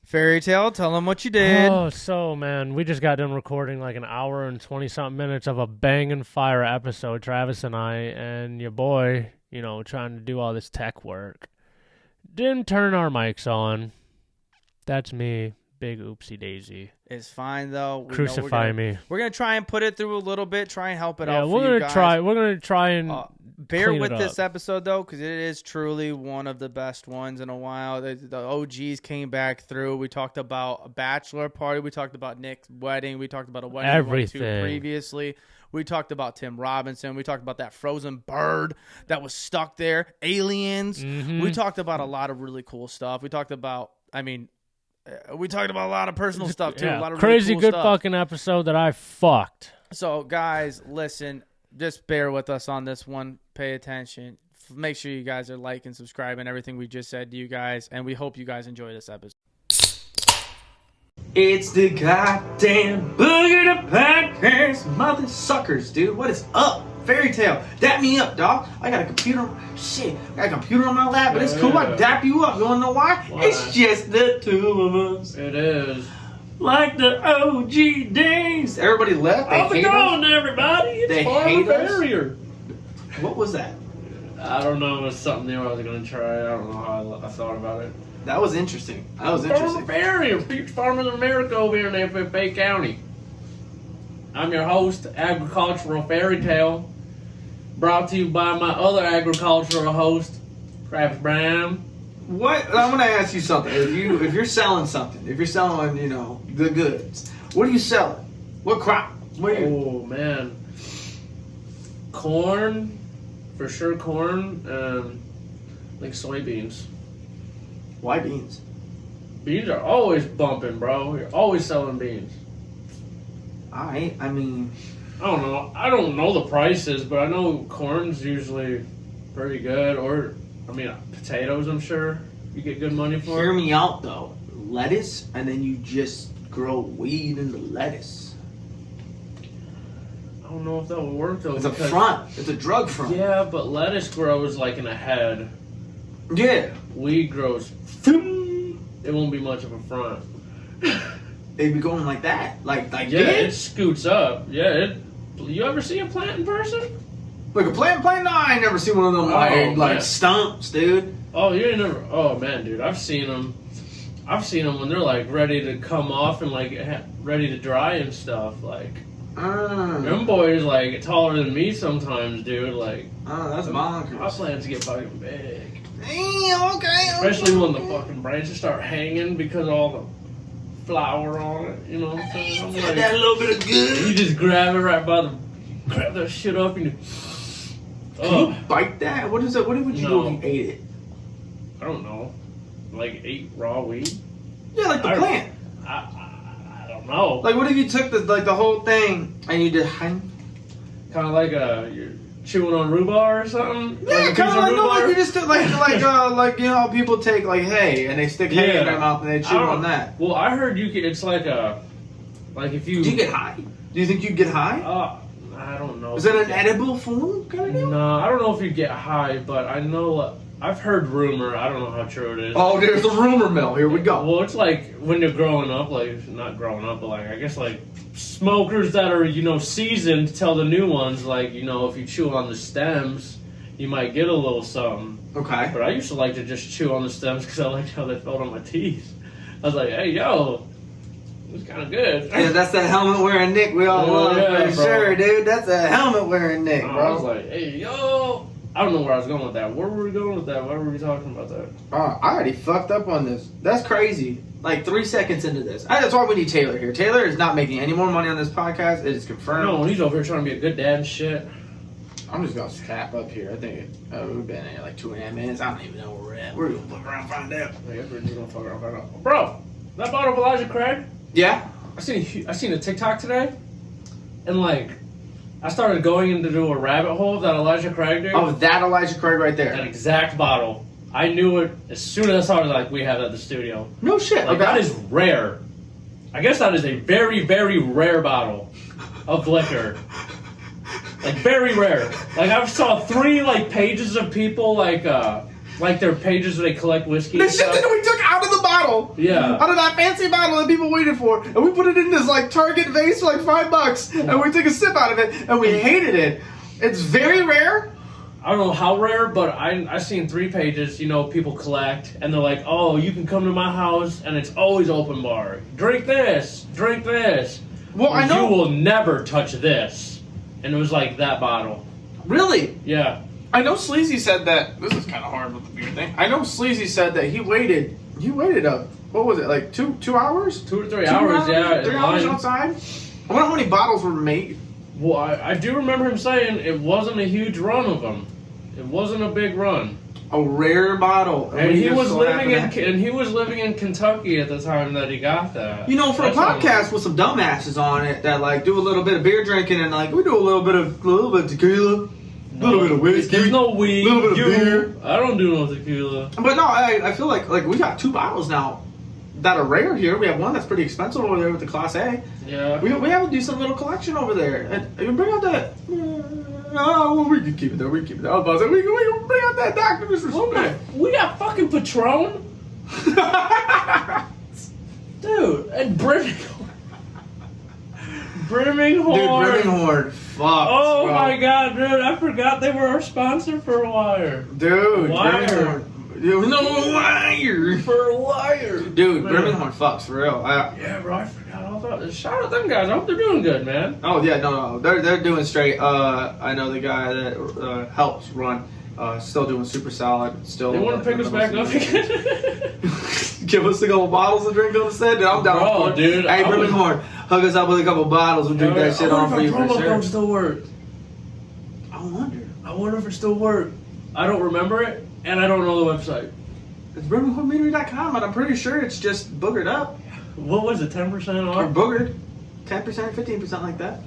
Fairytale, tell them what you did. Oh, so, man, we just got done recording like an hour and 20-something minutes of a banging fire episode, Travis and I, and your boy, trying to do all this tech work. Didn't turn our mics on. That's me. Big oopsie daisy. It's fine, though. Crucify me. We're going to try and put it through a little bit, try and help it out for we're you gonna guys. We're going to try and bear with up. this episode, though, because it is truly one of the best ones in a while. The OGs came back through. We talked about a bachelor party. We talked about Nick's wedding. We talked about a wedding we went to previously. We talked about Tim Robinson. We talked about that frozen bird that was stuck there. Aliens. Mm-hmm. We talked about a lot of really cool stuff. We talked about, we talked about a lot of personal stuff, too. Yeah. A lot of crazy really cool good stuff. fucking episode that I fucked. So, guys, listen. Just bear with us on this one. Pay attention. Make sure you guys are liking, subscribing, everything we just said to you guys. And we hope you guys enjoy this episode. It's the goddamn Boogered Up podcast. Mother suckers, dude. What is up? Fairytale. Dap me up, dog. I got a computer. Shit. I got a computer on my lap, but it's cool. I dap you up. You want to know why? It's just the two of us. It is. Like the OG days. Everybody left. How's it going, everybody? It's They hate us. Barrier. What was that? I don't know. It was something new I was going to try. I don't know how I thought about it. That was interesting. Barrier. Peach Farmers of America over here in FFA County. I'm your host, Agricultural Fairytale. Brought to you by my other agricultural host, Travis Brown. What? I'm going to ask you something. If you're selling something, if you're selling, the goods, what are you selling? What crop? Oh, man. Corn. For sure corn. Like soybeans. Why beans? Beans are always bumping, bro. You're always selling beans. I don't know. I don't know the prices, but I know corn's usually pretty good. Or, potatoes, I'm sure you get good money for. Hear me out, though. Lettuce, and then you just grow weed in the lettuce. I don't know if that would work, though. It's a front. It's a drug front. Yeah, but lettuce grows like in a head. Yeah. Weed grows. It won't be much of a front. They be going like that, like yeah, it scoots up. Yeah, you ever see a plant in person? Like a plant? No, I ain't never seen one of them like stumps, dude. Oh, you ain't never? Oh man, dude, I've seen them. I've seen them when they're like ready to come off and like ready to dry and stuff. Like them boys like taller than me sometimes, dude. Like that's bonkers. My plants get fucking big. Damn, okay. Especially when the fucking branches start hanging because of all the flour on it, you know what I'm saying? I'm like, that little bit of good. You just grab it right by grab that shit up and Can you bite that? What is it? What would you do if you ate it? I don't know. Like ate raw weed? Yeah, like the plant. I don't know. Like what if you took the whole thing and you just kind of like you're chewing on rhubarb or something? Yeah, like kind of like you just took like how people take like hay and they stick hay in their mouth and they chew on that. Well, I heard you could. It's like if you. Do you get high? Do you think you'd get high? I don't know. Is it an edible form kind of deal? No, I don't know if you'd get high, but I know. I've heard rumor. I don't know how true it is. Oh, there's the rumor mill. Here we go. Well, it's like when you're growing up, like not growing up, but like I guess like smokers that are seasoned tell the new ones like if you chew on the stems, you might get a little something. Okay. But I used to like to just chew on the stems because I liked how they felt on my teeth. I was like, hey yo, it was kind of good. Yeah, that's that helmet wearing Nick. We all love it for sure, dude. That's a helmet wearing Nick, bro. I was like, hey yo. I don't know where I was going with that. Where were we going with that? Why were we talking about that? I already fucked up on this. That's crazy. Like 3 seconds into this. That's why we need Taylor here. Taylor is not making any more money on this podcast. It is confirmed. No, he's over here trying to be a good dad and shit. I'm just going to snap up here. I think we've been in like 2.5 minutes. I don't even know where we're at. We're going to fuck around and find out. Yeah, we're just going to fuck around and find out. Bro, that bottle of Elijah Craig? Yeah? I seen a TikTok today. And like... I started going into a rabbit hole of that Elijah Craig dude. Oh, that Elijah Craig right there. That exact bottle. I knew it as soon as I saw it. Like we have it at the studio. No shit. Like that is rare. I guess that is a very, very rare bottle of liquor. Like very rare. Like I saw 3 pages of people like their pages where they collect whiskey. The shit that we took out of the bottle. bottle. Yeah. Out of that fancy bottle that people waited for. And we put it in this, like, Target vase for, like, $5. And we took a sip out of it. And we hated it. It's very rare. I don't know how rare, but I seen 3 pages, you know, people collect. And they're like, oh, you can come to my house, and it's always open bar. Drink this. Drink this. Well, I know. You will never touch this. And it was like that bottle. Really? Yeah. I know Sleazy said that. This is kind of hard with the beer thing. I know Sleazy said that he waited what was it, like 2 hours? 2 or 3 hours, yeah. 3 hours outside? I wonder how many bottles were made. Well, I do remember him saying it wasn't a huge run of them. It wasn't a big run. A rare bottle. And he was living in Kentucky at the time that he got that. You know, for a podcast with some dumbasses on it that like do a little bit of beer drinking and like we do a little bit of tequila, a little bit of whiskey. There's no weed. A little bit of beer. I don't do no tequila. But no, I feel like we got 2 bottles now that are rare here. We have one that's pretty expensive over there with the Class A. Yeah. We have a decent little collection over there. And you bring out that. Oh, well, we can keep it there. We can keep it there. I was about to say, we can bring out that Dr. Disrespect. We got fucking Patron. Dude, and Birmingham. Dude, Birmingham. Fuck. Oh my god, dude. I forgot they were our sponsor for a while. Dude, Wire. No wire. For a wire. Dude, Birmingham fucks, for real. Yeah, bro, I forgot all about this. Shout out them guys. I hope they're doing good, man. Oh, yeah, no. They're doing straight. I know the guy that helps run. Still doing super solid. Still. They want to pick us back up again? Give us a couple bottles to drink on the set. Dude, I'm down for it. Dude. Hey, Birmingham, hook us up with a couple bottles. We'll drink that shit on for you for sure. Promo code still work. I wonder if it still works. I don't remember it, and I don't know the website. It's BirminghamMeadery.com, and I'm pretty sure it's just Boogered Up. What was it, 10% Or off? Boogered. 10%, 15%, like that.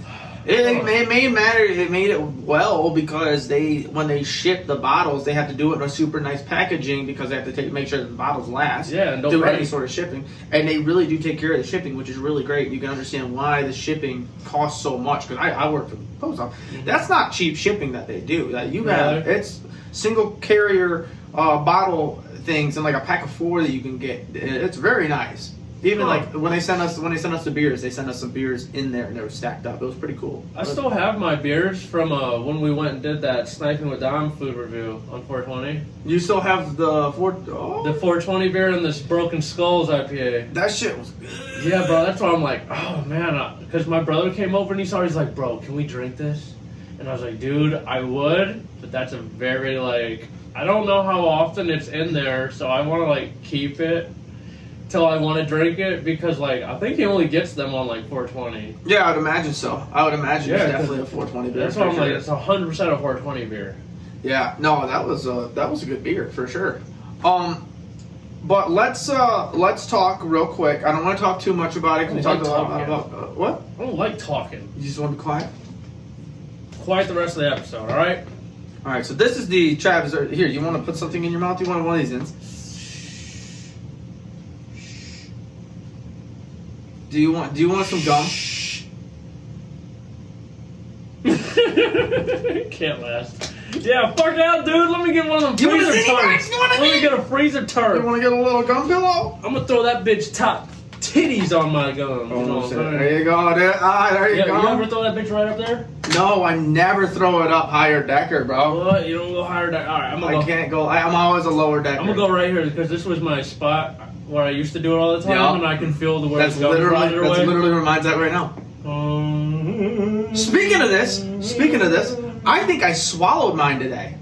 It made it well because when they ship the bottles, they have to do it in a super nice packaging because they have to make sure that the bottles last. Yeah, and don't do break. any sort of shipping, and they really do take care of the shipping, which is really great. You can understand why the shipping costs so much because I work for the post office. That's not cheap shipping that they do. That you have it's single carrier bottle things and like a pack of 4 that you can get. It's very nice. Even like when they send us the beers, they send us some beers in there and they were stacked up. It was pretty cool. I still have my beers from when we went and did that Sniping with Dom food review on 420. You still have the The 420 beer and this Broken Skulls IPA. That shit was good. Yeah, bro. That's why I'm like, oh man, because my brother came over and he saw. He's like, bro, can we drink this? And I was like, dude, I would, but that's a very like, I don't know how often it's in there, so I want to like keep it till I want to drink it because like I think he only gets them on like 420. Yeah, I would imagine so. I would imagine it's definitely a 420 beer. That's why I'm like, it's 100% a 420 beer. Yeah, no, that was a good beer for sure. But let's talk real quick. I don't want to talk too much about it because we talked a lot about what? I don't like talking. You just want to be quiet. Quiet the rest of the episode, all right? All right. So this is the Travis. Here, you want to put something in your mouth? You want one of these in? Do you want some gum? Can't last. Yeah, fuck out, dude. Let me get one of them freezer turds. Let me get a freezer turd. You want to get a little gum pillow? I'm gonna throw that bitch top titties on my gum. There you go. There you go. You ever throw that bitch right up there? No, I never throw it up higher decker, bro. What? You don't go higher decker? All right, I can't go. I'm always a lower decker. I'm gonna go right here because this was my spot where I used to do it all the time, and I can feel the way it's going. That's literally where mine's at right now. Speaking of this, I think I swallowed mine today.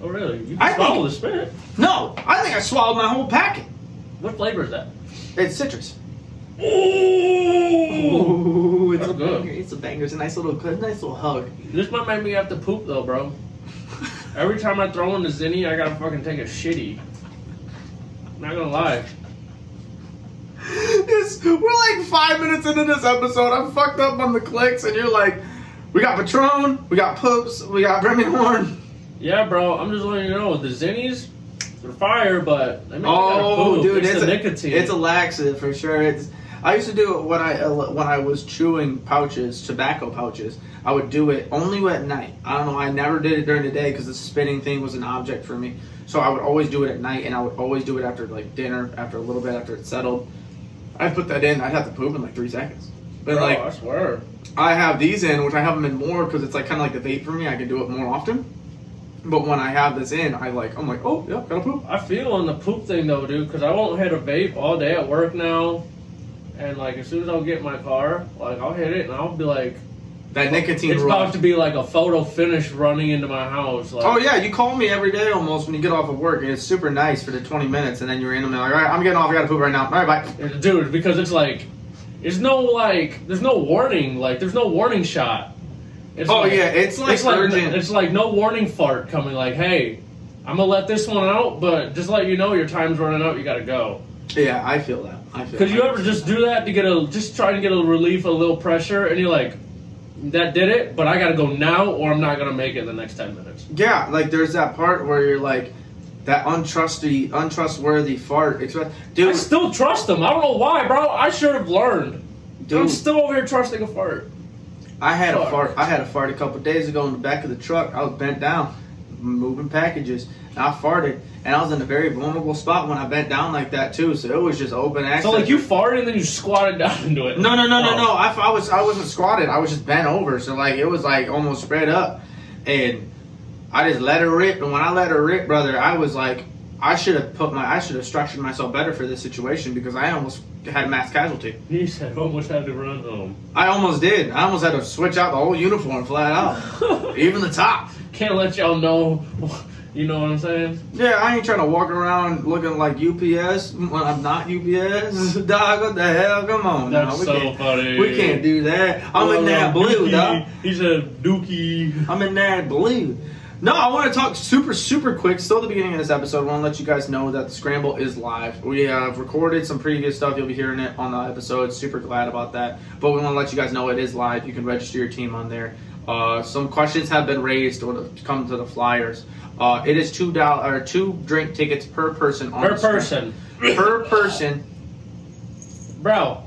Oh really? You can swallow the spit? No, I think I swallowed my whole packet. What flavor is that? It's citrus. Ooh, it's a good. Banger. It's a banger. It's a nice little hug. This might make me have to poop though, bro. Every time I throw in the zinni, I gotta fucking take a shitty. Not gonna lie. We're like 5 minutes into this episode. I'm fucked up on the clicks, and you're like, we got Patron, we got Poops, we got Birmingham. Yeah, bro. I'm just letting you know the zinnies, they're fire, but they make you gotta poop. Dude, it's the nicotine. It's a laxative for sure. I used to do it when I was chewing tobacco pouches. I would do it only at night. I don't know. I never did it during the day because the spitting thing was an object for me. So I would always do it at night, and I would always do it after like dinner, after a little bit after it's settled. I'd put that in. I'd have to poop in like 3 seconds. But like, I swear. I have these in, which I have them in more because it's like kind of like the vape for me. I can do it more often. But when I have this in, I'm like, oh, yeah, gotta poop. I feel on the poop thing though, dude, because I won't hit a vape all day at work now. And like, as soon as I'll get in my car, like, I'll hit it and I'll be like, that nicotine it's rush. about to be like a photo finish running into my house. Like, oh, yeah, you call me every day almost when you get off of work, and it's super nice for the 20 minutes, and then you're in them, like, all right, I'm getting off, I gotta poop right now. All right, bye. Dude, because it's like, there's no warning. Like, there's no warning shot. It's it's urgent. It's like no warning fart coming, like, hey, I'm gonna let this one out, but just let you know your time's running out, you gotta go. Yeah, I feel that. Because you ever just do that to just try to get a relief, a little pressure, and you're like, that did it, but I gotta go now, or I'm not gonna make it in the next 10 minutes. Yeah, like there's that part where you're like, that untrustworthy fart. Dude, I still trust them. I don't know why, bro. I should have learned. Dude, I'm still over here trusting a fart. I had a fart a couple days ago in the back of the truck. I was bent down, moving packages, and I farted. And I was in a very vulnerable spot when I bent down like that too. So it was just open access. So like you farted and then you squatted down into it. No. I wasn't squatted. I was just bent over. So like it was like almost spread up, and I just let her rip. And when I let her rip, brother, I was like, I should have structured myself better for this situation because I almost had a mass casualty. He said almost had to run home. I almost did. I almost had to switch out the whole uniform flat out, even the top. Can't let y'all know. You know what I'm saying? Yeah, I ain't trying to walk around looking like UPS when I'm not UPS. Dog, what the hell? Come on. That's so funny. We can't do that. I'm in that blue, dog. He said dookie. I'm in that blue. No, I want to talk super quick. Still at the beginning of this episode, I want to let you guys know that the Scramble is live. We have recorded some previous stuff. You'll be hearing it on the episode. Super glad about that. But we want to let you guys know it is live. You can register your team on there. Some questions have been raised when it comes to the flyers. It is $2 or 2 drink tickets per person. Per person. Per person. Bro,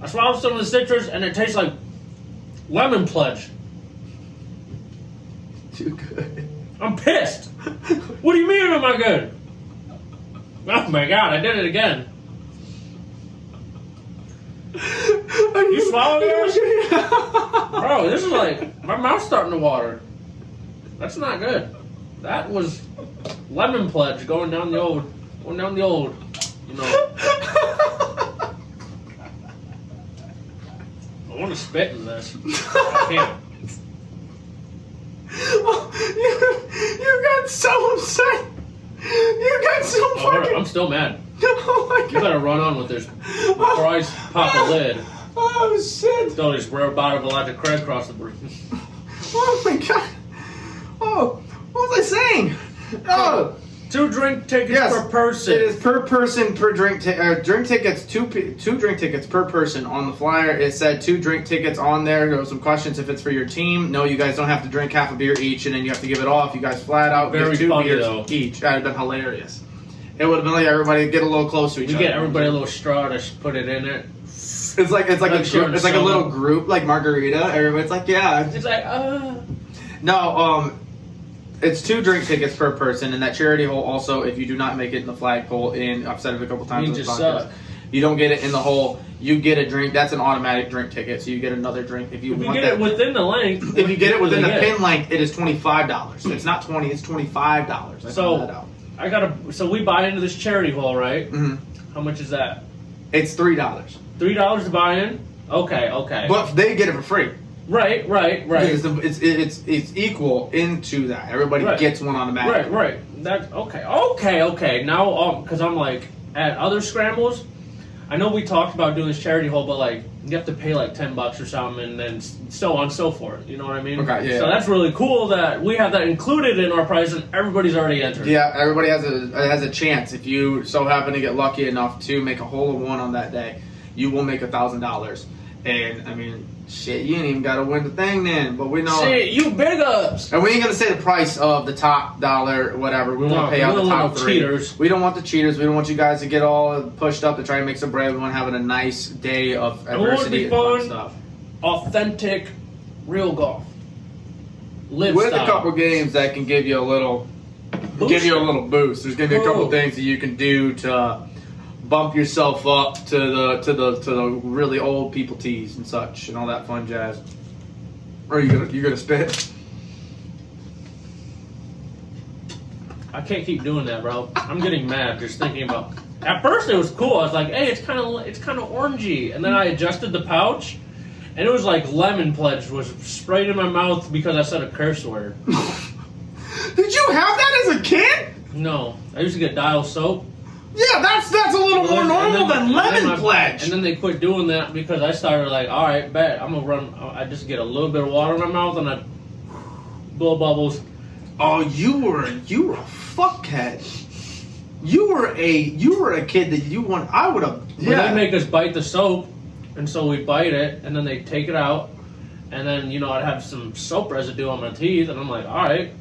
I swallowed some of the citrus and it tastes like lemon pledge. Too good. I'm pissed. What do you mean am I good? Oh my god, I did it again. You swallowed yours? Bro, this is like, my mouth's starting to water. That's not good. That was lemon pledge going down the old, you know. I want to spit in this. I can't. You got so upset. You got so fucking... I'm still mad. Oh my god. You better run on with this before I pop the lid. Oh shit. Throw this rare bottle of Elijah Craig across the bridge. Oh my god. Oh, what was I saying? Oh. 2 drink tickets per person. It is per person per drink drink tickets. Two drink tickets per person on the flyer. It said 2 drink tickets on there. There were some questions if it's for your team. No, you guys don't have to drink half a beer each, and then you have to give it off. You guys flat out Very give 2 funny, beers though. each. That would have been hilarious. It would have been like everybody get a little close to each other. You get everybody a little straw to put it in it. It's like a little group like margarita. Everybody's like, yeah. It's like, No, it's 2 drink tickets per person, and that charity hole also, if you do not make it in the flagpole, I've said it a couple times on this podcast, you don't get it in the hole, you get a drink. That's an automatic drink ticket, so you get another drink if you want that. If you get it within the length. If you get it within the pin length, it is $25. It's not $20, it's $25. So we buy into this charity hole, right? Mm-hmm. How much is that? It's $3. $3 to buy in? Okay. But they get it for free. Right. It's equal into that. Everybody gets one automatically. Right. That's okay. Now, because I'm like, at other scrambles, I know we talked about doing this charity hole, but like, you have to pay like $10 or something, and then so on and so forth. You know what I mean? Okay, yeah. So that's really cool that we have that included in our price, and everybody's already entered. Yeah, everybody has a chance. If you so happen to get lucky enough to make a hole of one on that day, you will make $1,000. And I mean, shit, you ain't even got to win the thing then. But we know. Shit, you big ups. And we ain't gonna say the price of the top dollar, or whatever. We won't pay out the top 3. Cheaters. We don't want the cheaters. We don't want you guys to get all pushed up to try and make some bread. We want having a nice day of adversity and fun stuff. Authentic, real golf. With a couple games that can give you a little give you a little boost. There's gonna be a couple things that you can do to bump yourself up to the really old people teas and such and all that fun jazz. Or you gonna spit? I can't keep doing that, bro. I'm getting mad just thinking about. At first, it was cool. I was like, "Hey, it's kind of orangey," and then I adjusted the pouch, and it was like lemon pledge was sprayed in my mouth because I said a curse word. Did you have that as a kid? No, I used to get Dial soap. Yeah, that's a little more normal than lemon pledge. And then they quit doing that because I started like, all right, bet I'm gonna run. I just get a little bit of water in my mouth and I blow bubbles. Oh, you were a fuckhead. You were a kid that you want. I would have. Yeah. They make us bite the soap, and so we bite it, and then they take it out, and then I'd have some soap residue on my teeth, and I'm like, all right,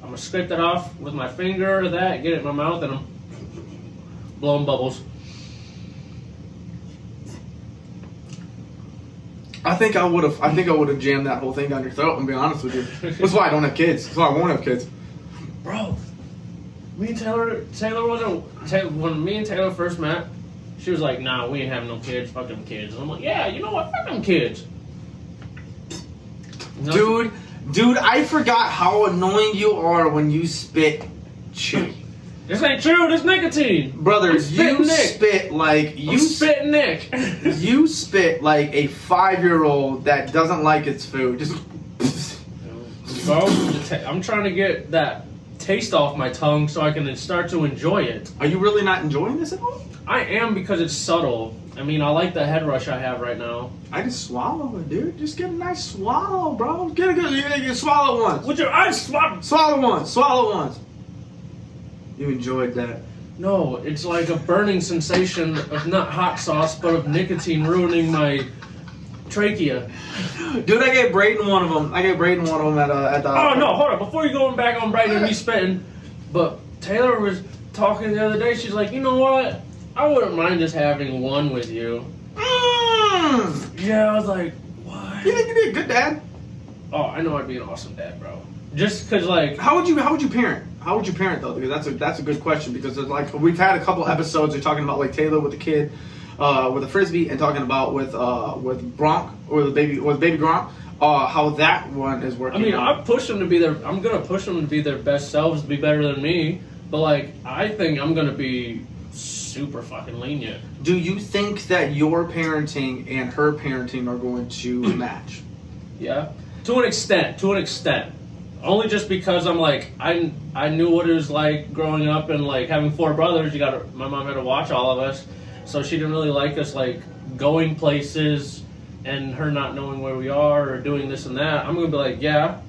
I'm gonna scrape that off with my finger or that, get it in my mouth, and I'm blowing bubbles. I think I would have jammed that whole thing down your throat. I'm being honest with you. That's why I don't have kids. That's why I won't have kids. Bro, me and when me and Taylor first met, she was like, "Nah, we ain't having no kids. Fuck them kids." And I'm like, "Yeah, you know what? Fuck them kids." Dude, I forgot how annoying you are when you spit chew. This ain't true. This nicotine, brothers. You spit like you spit Nick. You spit like a 5-year-old that doesn't like its food. Just. Bro, I'm trying to get that taste off my tongue so I can start to enjoy it. Are you really not enjoying this at all? I am because it's subtle. I mean, I like the head rush I have right now. I just swallow it, dude. Just get a nice swallow, bro. Get a good. You swallow once. With your eyes swallow once. Swallow once. You enjoyed that. No, it's like a burning sensation of not hot sauce, but of nicotine ruining my trachea. Dude, I gave Brayden one of them. at the. Oh no, hold on. Before you going back on Brayden and me spitting, but Taylor was talking the other day. She's like, you know what? I wouldn't mind just having one with you. Yeah, I was like, what? You think you'd be a good dad? Oh, I know I'd be an awesome dad, bro. Just cause like, how would you parent? How would you parent though? Because that's a good question. Because it's like we've had a couple episodes. We're talking about like Taylor with the kid, with a frisbee, and talking about with Gronk or the baby Gronk. How that one is working. I mean, I push them to be their. I'm gonna push them to be their best selves, to be better than me. But like, I think I'm gonna be super fucking lenient. Do you think that your parenting and her parenting are going to match? Yeah, to an extent. Only just because I'm like, I knew what it was like growing up and like having 4 brothers. My mom had to watch all of us, so she didn't really like us like going places and her not knowing where we are or doing this and that. I'm gonna be like, yeah,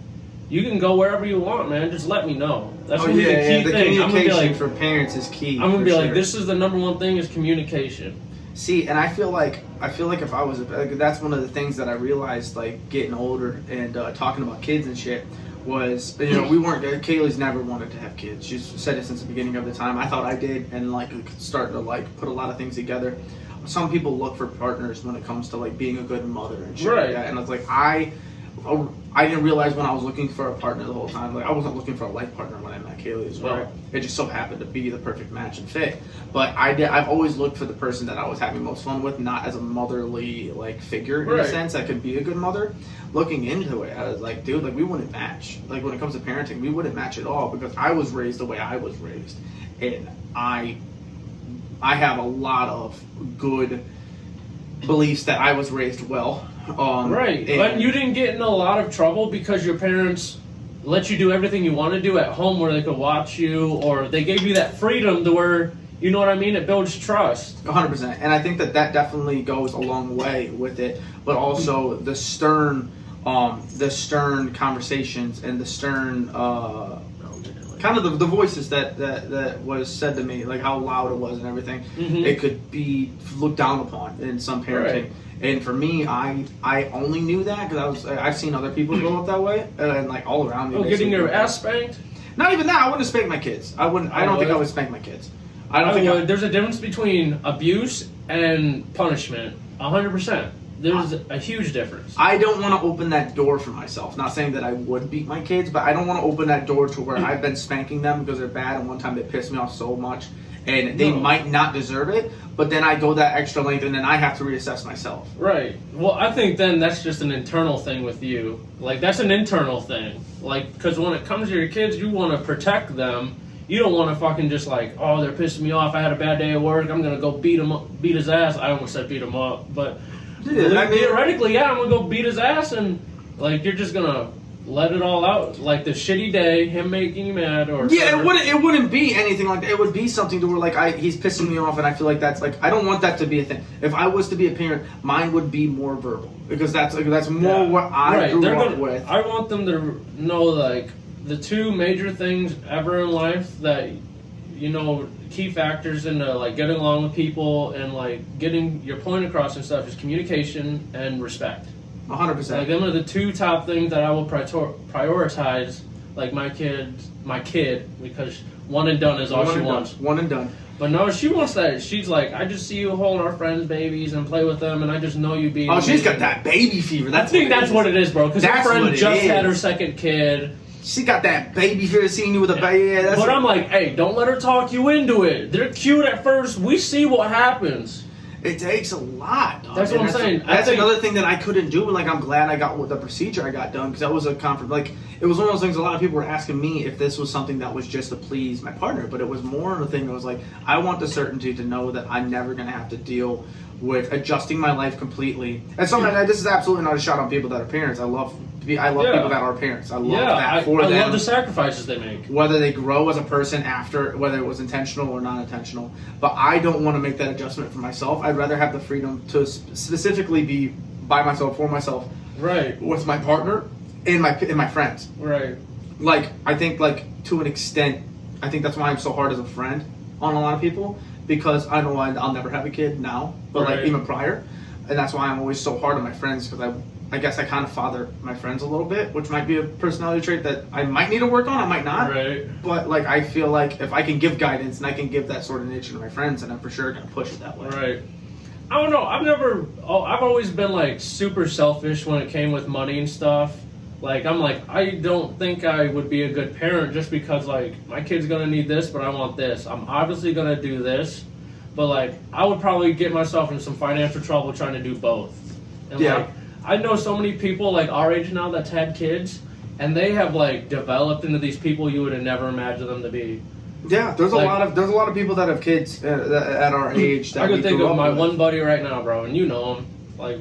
you can go wherever you want, man. Just let me know. That's gonna be the key thing. I'm gonna be like, for parents is key. I'm gonna be like, this is the number one thing is communication. See, and I feel like if I was, that's one of the things that I realized like getting older and talking about kids and shit. Was, we weren't, Kaylee's never wanted to have kids. She's said it since the beginning of the time. I thought I did, and like start to like put a lot of things together. Some people look for partners when it comes to like being a good mother and shit like that. And it's like I didn't realize when I was looking for a partner the whole time. Like I wasn't looking for a life partner when I met Kaylee as well. Right. It just so happened to be the perfect match and fit. But I've always looked for the person that I was having most fun with, not as a motherly like figure in a sense that could be a good mother. Looking into it, I was like, dude, like we wouldn't match. Like when it comes to parenting, we wouldn't match at all because I was raised the way I was raised, and I have a lot of good beliefs that I was raised well. But you didn't get in a lot of trouble because your parents let you do everything you want to do at home where they could watch you, or they gave you that freedom to where, you know what I mean? It builds trust. 100%. And I think that definitely goes a long way with it, but also the stern conversations and the stern kind of the voices that was said to me, like how loud it was and everything. Mm-hmm. It could be looked down upon in some parenting. Right. And for me, I only knew that because I've seen other people grow up that way, and like all around me. Oh, getting your ass spanked? Not even that. I wouldn't spank my kids. I don't think I would spank my kids. I don't think there's a difference between abuse and punishment. 100%. There's a huge difference. I don't want to open that door for myself. Not saying that I would beat my kids, but I don't want to open that door to where I've been spanking them because they're bad, and one time they pissed me off so much, and they might not deserve it, but then I go that extra length, and then I have to reassess myself. Right. Well, I think then that's just an internal thing with you. Like, that's an internal thing. Like, because when it comes to your kids, you want to protect them. You don't want to fucking just like, oh, they're pissing me off. I had a bad day at work. I'm going to go beat his ass. I almost said beat him up, but theoretically, yeah, I'm going to go beat his ass, and like, you're just going to let it all out. Like the shitty day, him making you mad, or yeah, it wouldn't be anything like that. It would be something to where like he's pissing me off, and I feel like that's like I don't want that to be a thing. If I was to be a parent, mine would be more verbal because that's more what I grew up with. I want them to know like the two major things ever in life that, you know, key factors into like getting along with people and like getting your point across and stuff is communication and respect. 100%. Like, them are the two top things that I will prioritize. Like my kid, because one and done is all she wants. One and done. But no, she wants that. She's like, I just see you hold our friends' babies and play with them, and I just know you being. Oh, she's got that baby fever. I think that's what it is, bro. Because her friend just had her second kid. She got that baby fever, seeing you with a baby. Yeah, but I'm like, hey, don't let her talk you into it. They're cute at first. We see what happens. It takes a lot, dog. That's what I'm saying. That's another thing that I couldn't do, and like I'm glad I got the procedure I got done because that was a comfort. Like it was one of those things. A lot of people were asking me if this was something that was just to please my partner, but it was more of a thing that was like I want the certainty to know that I'm never going to have to deal with adjusting my life completely. And sometimes this is absolutely not a shot on people that are parents. I love people that are parents. I love that for them. I love the sacrifices they make. Whether they grow as a person after, whether it was intentional or not intentional. But I don't want to make that adjustment for myself. I'd rather have the freedom to specifically be by myself, for myself. Right. With my partner and my friends. Right. Like, I think, like, to an extent, I think that's why I'm so hard as a friend on a lot of people. Because I know I'll never have a kid now. But, like, even prior. And that's why I'm always so hard on my friends. Because I guess I kind of father my friends a little bit, which might be a personality trait that I might need to work on, I might not. Right. But like I feel like if I can give guidance and I can give that sort of nature to my friends, then I'm for sure gonna push it that way. Right. I don't know. I've always been like super selfish when it came with money and stuff. Like I'm like, I don't think I would be a good parent just because like my kid's gonna need this, but I want this. I'm obviously gonna do this, but like I would probably get myself in some financial trouble trying to do both. And like I know so many people like our age now that's had kids, and they have like developed into these people you would have never imagined them to be. Yeah, there's a lot of people that have kids at our age. That I can think of my one buddy right now, bro, and you know him. Like,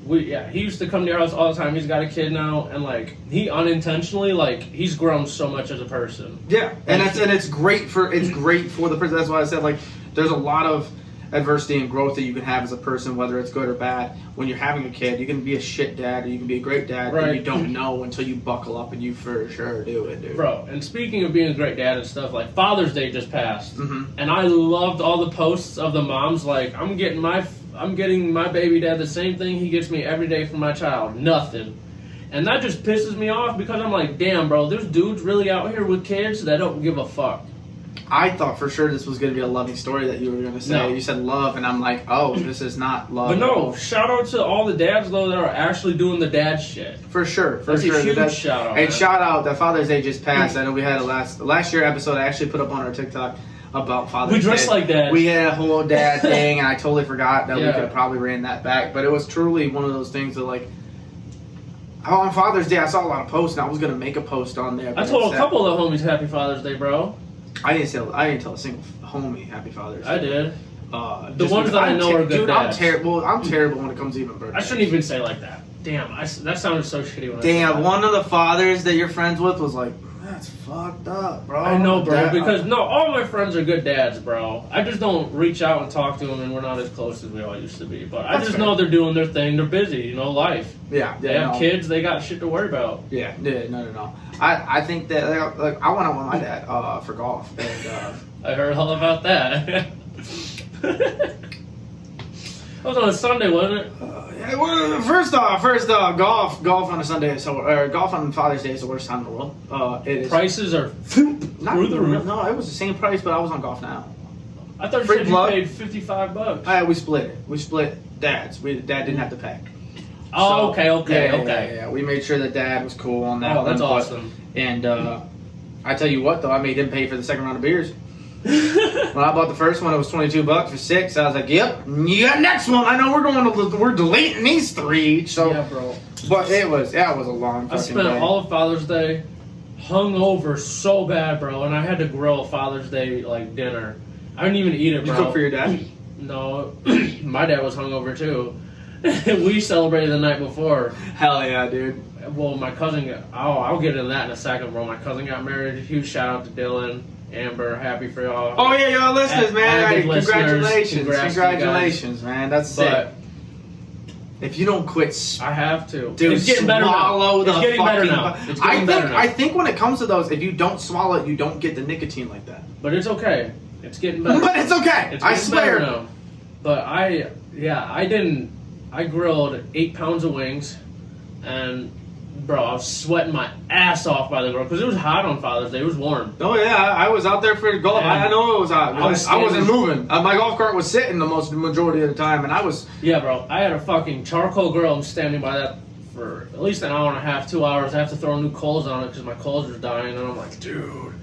he used to come to your house all the time. He's got a kid now, and like he unintentionally like he's grown so much as a person. Yeah, and it's great for the person. That's why I said like there's a lot of adversity and growth that you can have as a person, whether it's good or bad. When you're having a kid, you can be a shit dad or you can be a great dad, and you don't know until you buckle up, and you for sure do it, dude. Bro, and speaking of being a great dad and stuff, like Father's Day just passed, and I loved all the posts of the moms like, I'm getting my baby dad the same thing he gets me every day for my child, nothing. And that just pisses me off because I'm like, damn, bro, there's dudes really out here with kids that don't give a fuck. I thought for sure this was going to be a loving story that you were going to say. No. You said love, and I'm like, oh, this is not love. But no, shout out to all the dads, though, that are actually doing the dad shit. For sure. That's a huge shout out. And shout out that Father's Day just passed. I know we had a last year episode I actually put up on our TikTok about Father's Day. We dressed like dads. We had a whole dad thing, and I totally forgot that we could have probably ran that back. But it was truly one of those things that, like, on Father's Day, I saw a lot of posts, and I was going to make a post on there. I told a couple of the homies Happy Father's Day, bro. I didn't tell a single homie Happy Father's Day. I did. The ones that I know are good dads. I'm terrible when it comes to even birthdays. I shouldn't even say like that. Damn, that sounded so shitty when I said that. One of the fathers that you're friends with was like, that's fucked up, bro. I know, bro, because all my friends are good dads, bro. I just don't reach out and talk to them, and we're not as close as we all used to be. But I just know they're doing their thing. They're busy, life. Yeah. They have kids. They got shit to worry about. Yeah. No. I think that like I went out with my dad for golf, and I heard all about that. That was on a Sunday, wasn't it? First off, golf on a Sunday golf on Father's Day is the worst time in the world. It is. Prices are through the roof. No, it was the same price, but I was on golf now. I thought you said you paid $55. We split it. We split dads. Dad didn't have to pay. Oh, so, okay. Yeah. We made sure that Dad was cool on that. Oh, that's awesome. And I tell you what, though, I made him pay for the second round of beers. When I bought the first one, it was $22 for 6. I was like, "Yep, you got next one. I know we're deleting these 3 each." So, yeah, bro. But it was a long. I spent all of Father's Day hungover so bad, bro, and I had to grill a Father's Day like dinner. I didn't even eat it, bro. Did you cook for your dad? No, my dad was hungover too. We celebrated the night before. Hell yeah, dude. Well, my cousin. I'll get into that in a second, bro. My cousin got married. Huge shout out to Dylan. Amber, happy for y'all. Oh yeah, y'all listeners, man! Congratulations, Congrats congratulations, man! That's sick. If you don't quit, I have to. Dude, it's getting better now. It's getting better now. I think when it comes to those, if you don't swallow it, you don't get the nicotine like that. But it's okay. It's getting better. But it's okay. I swear. Now. But I didn't. I grilled 8 pounds of wings, and bro, I was sweating my ass off by the grill because it was hot on Father's Day. It was warm. Oh yeah, I was out there for golf. I know it was hot. I wasn't moving. My golf cart was sitting the majority of the time, and I was. Yeah, bro. I had a fucking charcoal grill. I'm standing by that for at least an hour and a half, 2 hours. I have to throw new coals on it because my coals are dying, and I'm like, dude.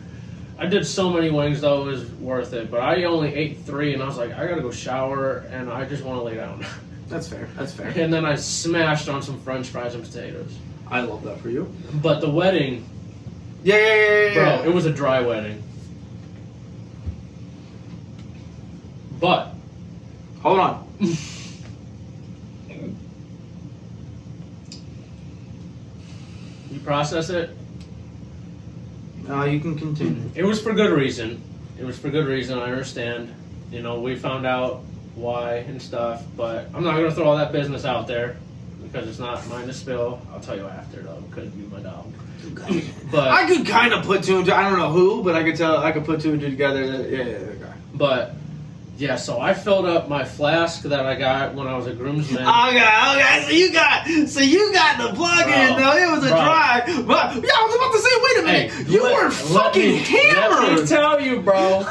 I did so many wings though, it was worth it. But I only ate 3, and I was like, I gotta go shower, and I just want to lay down. That's fair. That's fair. And then I smashed on some French fries and potatoes. I love that for you. But the wedding, yeah. Bro, it was a dry wedding. But hold on. You process it? No, you can continue. It was for good reason. I understand. You know, we found out why and stuff, but I'm not going to throw all that business out there because it's not mine to spill. I'll tell you after, though, because you're my dog. But I could kind of put 2 and 2. I don't know who, but I could put 2 and 2 together. Okay. But yeah, so I filled up my flask that I got when I was a groomsman. Okay. So you got the plug-in though. It was a dry. But yeah, I was about to say, wait a minute. Hey, you were fucking hammered. Let me tell you, bro.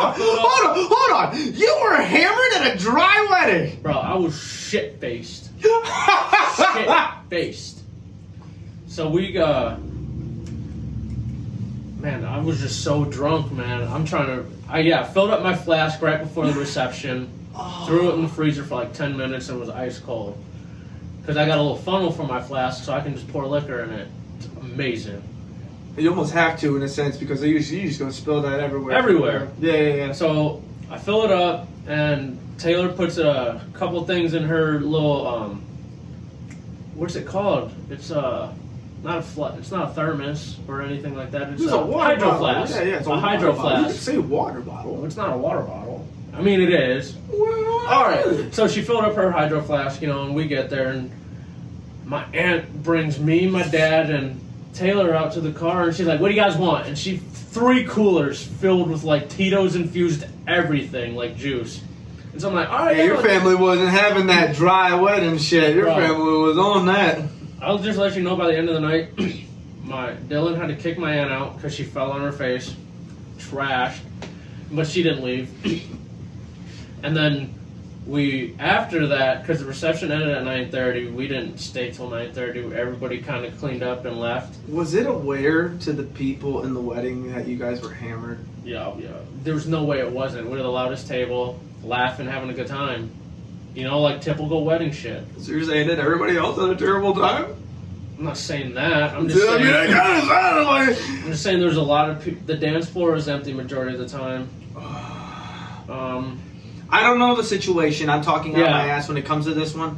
Hold on. You were hammered at a dry wedding. Bro, I was shit-faced. So we man, I was just so drunk, man. I filled up my flask right before the reception, threw it in the freezer for like 10 minutes, and it was ice cold. Because I got a little funnel for my flask, so I can just pour liquor in it. It's amazing. You almost have to, in a sense, because you just gonna spill that everywhere. Everywhere. Yeah. So I fill it up, and Taylor puts a couple things in her little what's it called? It's it's not a thermos or anything like that. It's a hydro flask. Yeah, it's a hydro flask. You could say water bottle. Well, it's not a water bottle. I mean, it is. Well, all right. So she filled up her hydro flask, and we get there, and my aunt brings me, my dad, and Taylor out to the car, and she's like, "What do you guys want?" And she 3 coolers filled with like Tito's infused everything, like juice. And so I'm like, all right. Hey, your family wasn't having that dry wedding shit. Your family was on that. I'll just let you know by the end of the night, Dylan had to kick my aunt out because she fell on her face, trashed, but she didn't leave. And then after that, because the reception ended at 9:30, we didn't stay till 9:30. Everybody kind of cleaned up and left. Was it aware to the people in the wedding that you guys were hammered? Yeah. There was no way it wasn't. We were the loudest table, laughing, having a good time. You know, like typical wedding shit. So you're saying that everybody else had a terrible time? I'm not saying that. I'm just saying. I'm just saying there's a lot of people. The dance floor is empty majority of the time. I don't know the situation. I'm talking out my ass when it comes to this one.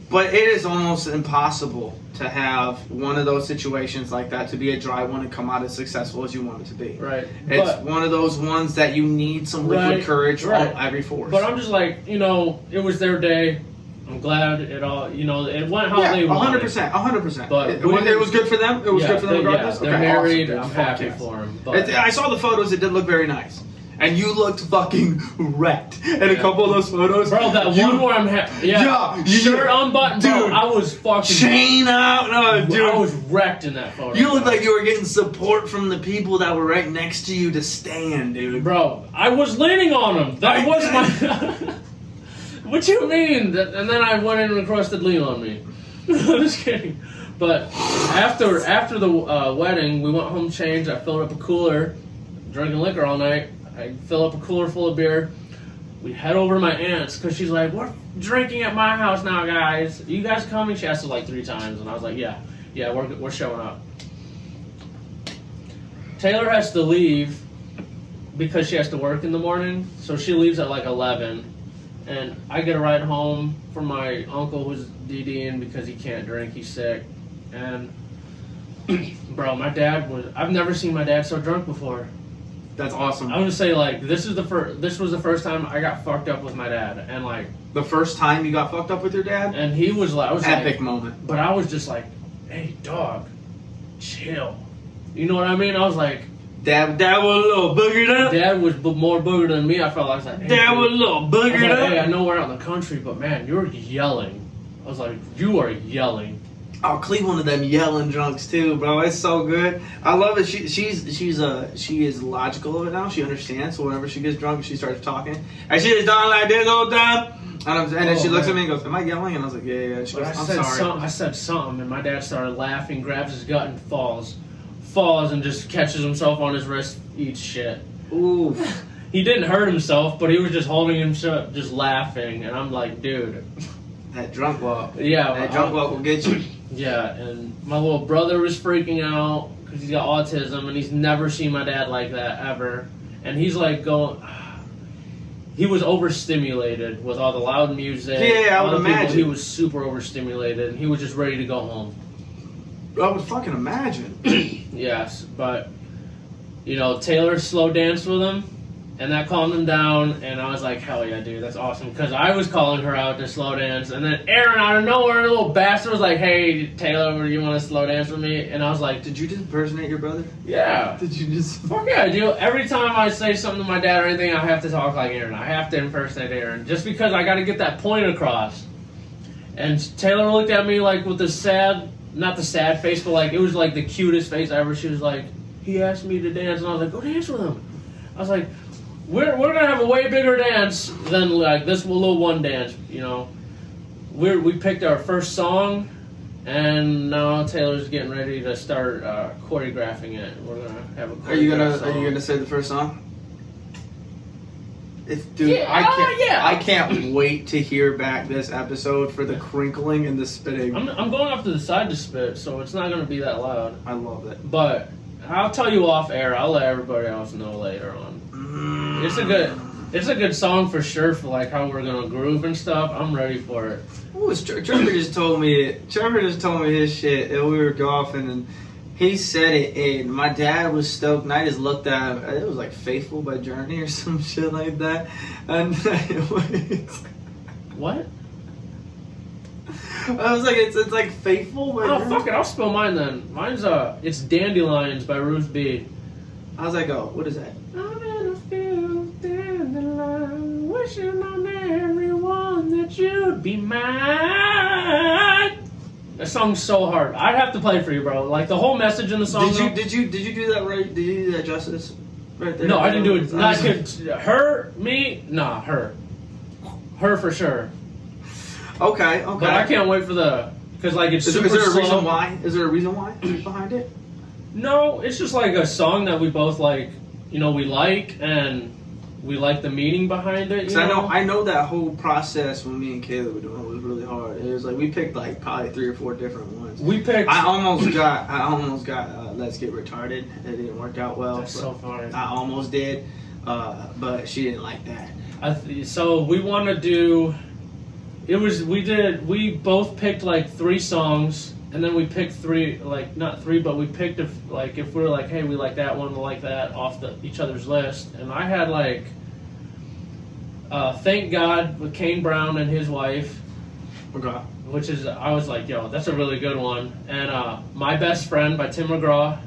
But it is almost impossible to have one of those situations like that to be a dry one and come out as successful as you want it to be. Right. It's one of those ones that you need some liquid courage every force. But I'm just like, it was their day. I'm glad it all, it went how they wanted. 100%. But it was good for them? It was good for them regardless? They're married. Awesome. I'm happy for them. But I saw the photos. It did look very nice. And you looked fucking wrecked in a couple of those photos. Bro, that one where I'm shirt unbuttoned, dude. I was fucking... Chain out. No, dude. I was wrecked in that photo. You looked like you were getting support from the people that were right next to you to stand, dude. Bro, I was leaning on them. That was my... What you mean? And then I went in and requested Leo on me. I'm just kidding. But after the wedding, we went home, changed. I filled up a cooler, drinking liquor all night. I fill up a cooler full of beer. We head over to my aunt's because she's like, "We're drinking at my house now, guys. Are you guys coming?" She asked us like 3 times, and I was like, "Yeah, we're showing up." Taylor has to leave because she has to work in the morning, so she leaves at like 11, and I get a ride home from my uncle who's DDing because he can't drink, he's sick, and bro, I've never seen my dad so drunk before. That's awesome. I'm gonna say like this was the first time I got fucked up with my dad, and like the first time you got fucked up with your dad, and he was like, epic moment. But I was just like, "Hey, dog, chill." You know what I mean? I was like, Dad was a little boogered up. Dad was more boogered than me. I felt like I was like, hey, Dad was a little boogered up. Hey, I know we're out in the country, but man, you're yelling. I was like, you are yelling. Oh, Cleve one of them yelling drunks too, bro. It's so good. I love it. She is logical of it now. She understands. So whenever she gets drunk, she starts talking, and she is talking like this all the time. And then she looks at me and goes, "Am I yelling?" And I was like, "Yeah." She goes, "I'm sorry." I said something, and my dad started laughing, grabs his gut, and falls, and just catches himself on his wrist, eats shit. Ooh. He didn't hurt himself, but he was just holding himself, just laughing, and I'm like, dude. That drunk walk. Yeah. That drunk walk will get you. Yeah, and my little brother was freaking out because he's got autism, and he's never seen my dad like that, ever. And he's like going... He was overstimulated with all the loud music. Yeah, I would imagine. He was super overstimulated, and he was just ready to go home. I would fucking imagine. Yes, but, you know, Taylor slow danced with him, and that calmed him down, and I was like, hell yeah, dude, that's awesome, because I was calling her out to slow dance, and then Aaron, out of nowhere, a little bastard, was like, hey, Taylor, you want to slow dance with me? And I was like... Did you just impersonate your brother? Yeah. Did you just... Fuck yeah, I do. Every time I say something to my dad or anything, I have to talk like Aaron. I have to impersonate Aaron, just because I got to get that point across. And Taylor looked at me like with this sad... Not the sad face, but like it was like the cutest face ever. She was like, he asked me to dance, and I was like, go dance with him. I was like, we're gonna have a way bigger dance than like this little one dance, you know. We picked our first song, and now Taylor's getting ready to start choreographing it. We're gonna have a. Are you gonna say the first song? Dude, yeah, I can't wait to hear back this episode for the crinkling and the spitting. I'm going off to the side to spit, so it's not going to be that loud. I love it. But I'll tell you off air. I'll let everybody else know later on. It's a good song for sure for like how we're gonna groove and stuff. I'm ready for it. Ooh, Trevor just told me his shit, and we were golfing, and he said it, and my dad was stoked, and I just looked at him. It was like Faithful by Journey or some shit like that. And What? I was like, it's like Faithful by Journey. Fuck it, I'll spill mine then. Mine's it's Dandelions by Ruth B. I was like, oh, what is that? I'm in a field, dandelion, wishing on everyone that you'd be mine. That song's so hard. I'd have to play it for you, bro. Like the whole message in the song. Did you do that right? Did you do that justice? Right there. No, I didn't do it. Not her, me, nah, her for sure. Okay. But I can't wait for because like it's super Is there a slow. reason why? Is there a reason why behind it? No, it's just like a song that we both like. You know, we like and we like the meaning behind it. You know? I know that whole process when me and Kayla were doing it was really hard. It was like we picked like probably 3 or 4 different ones. I almost got Let's Get Retarded. It didn't work out well. That's so funny. I almost did, but she didn't like that. So we want to do. We both picked like 3 songs, and then we picked 3, like not 3, but we picked if we're like, hey, we like that one, we like that off each other's list, and I had like, Thank God with Kane Brown and his wife, Okay. which is I was like, yo, that's a really good one, and My Best Friend by Tim McGraw.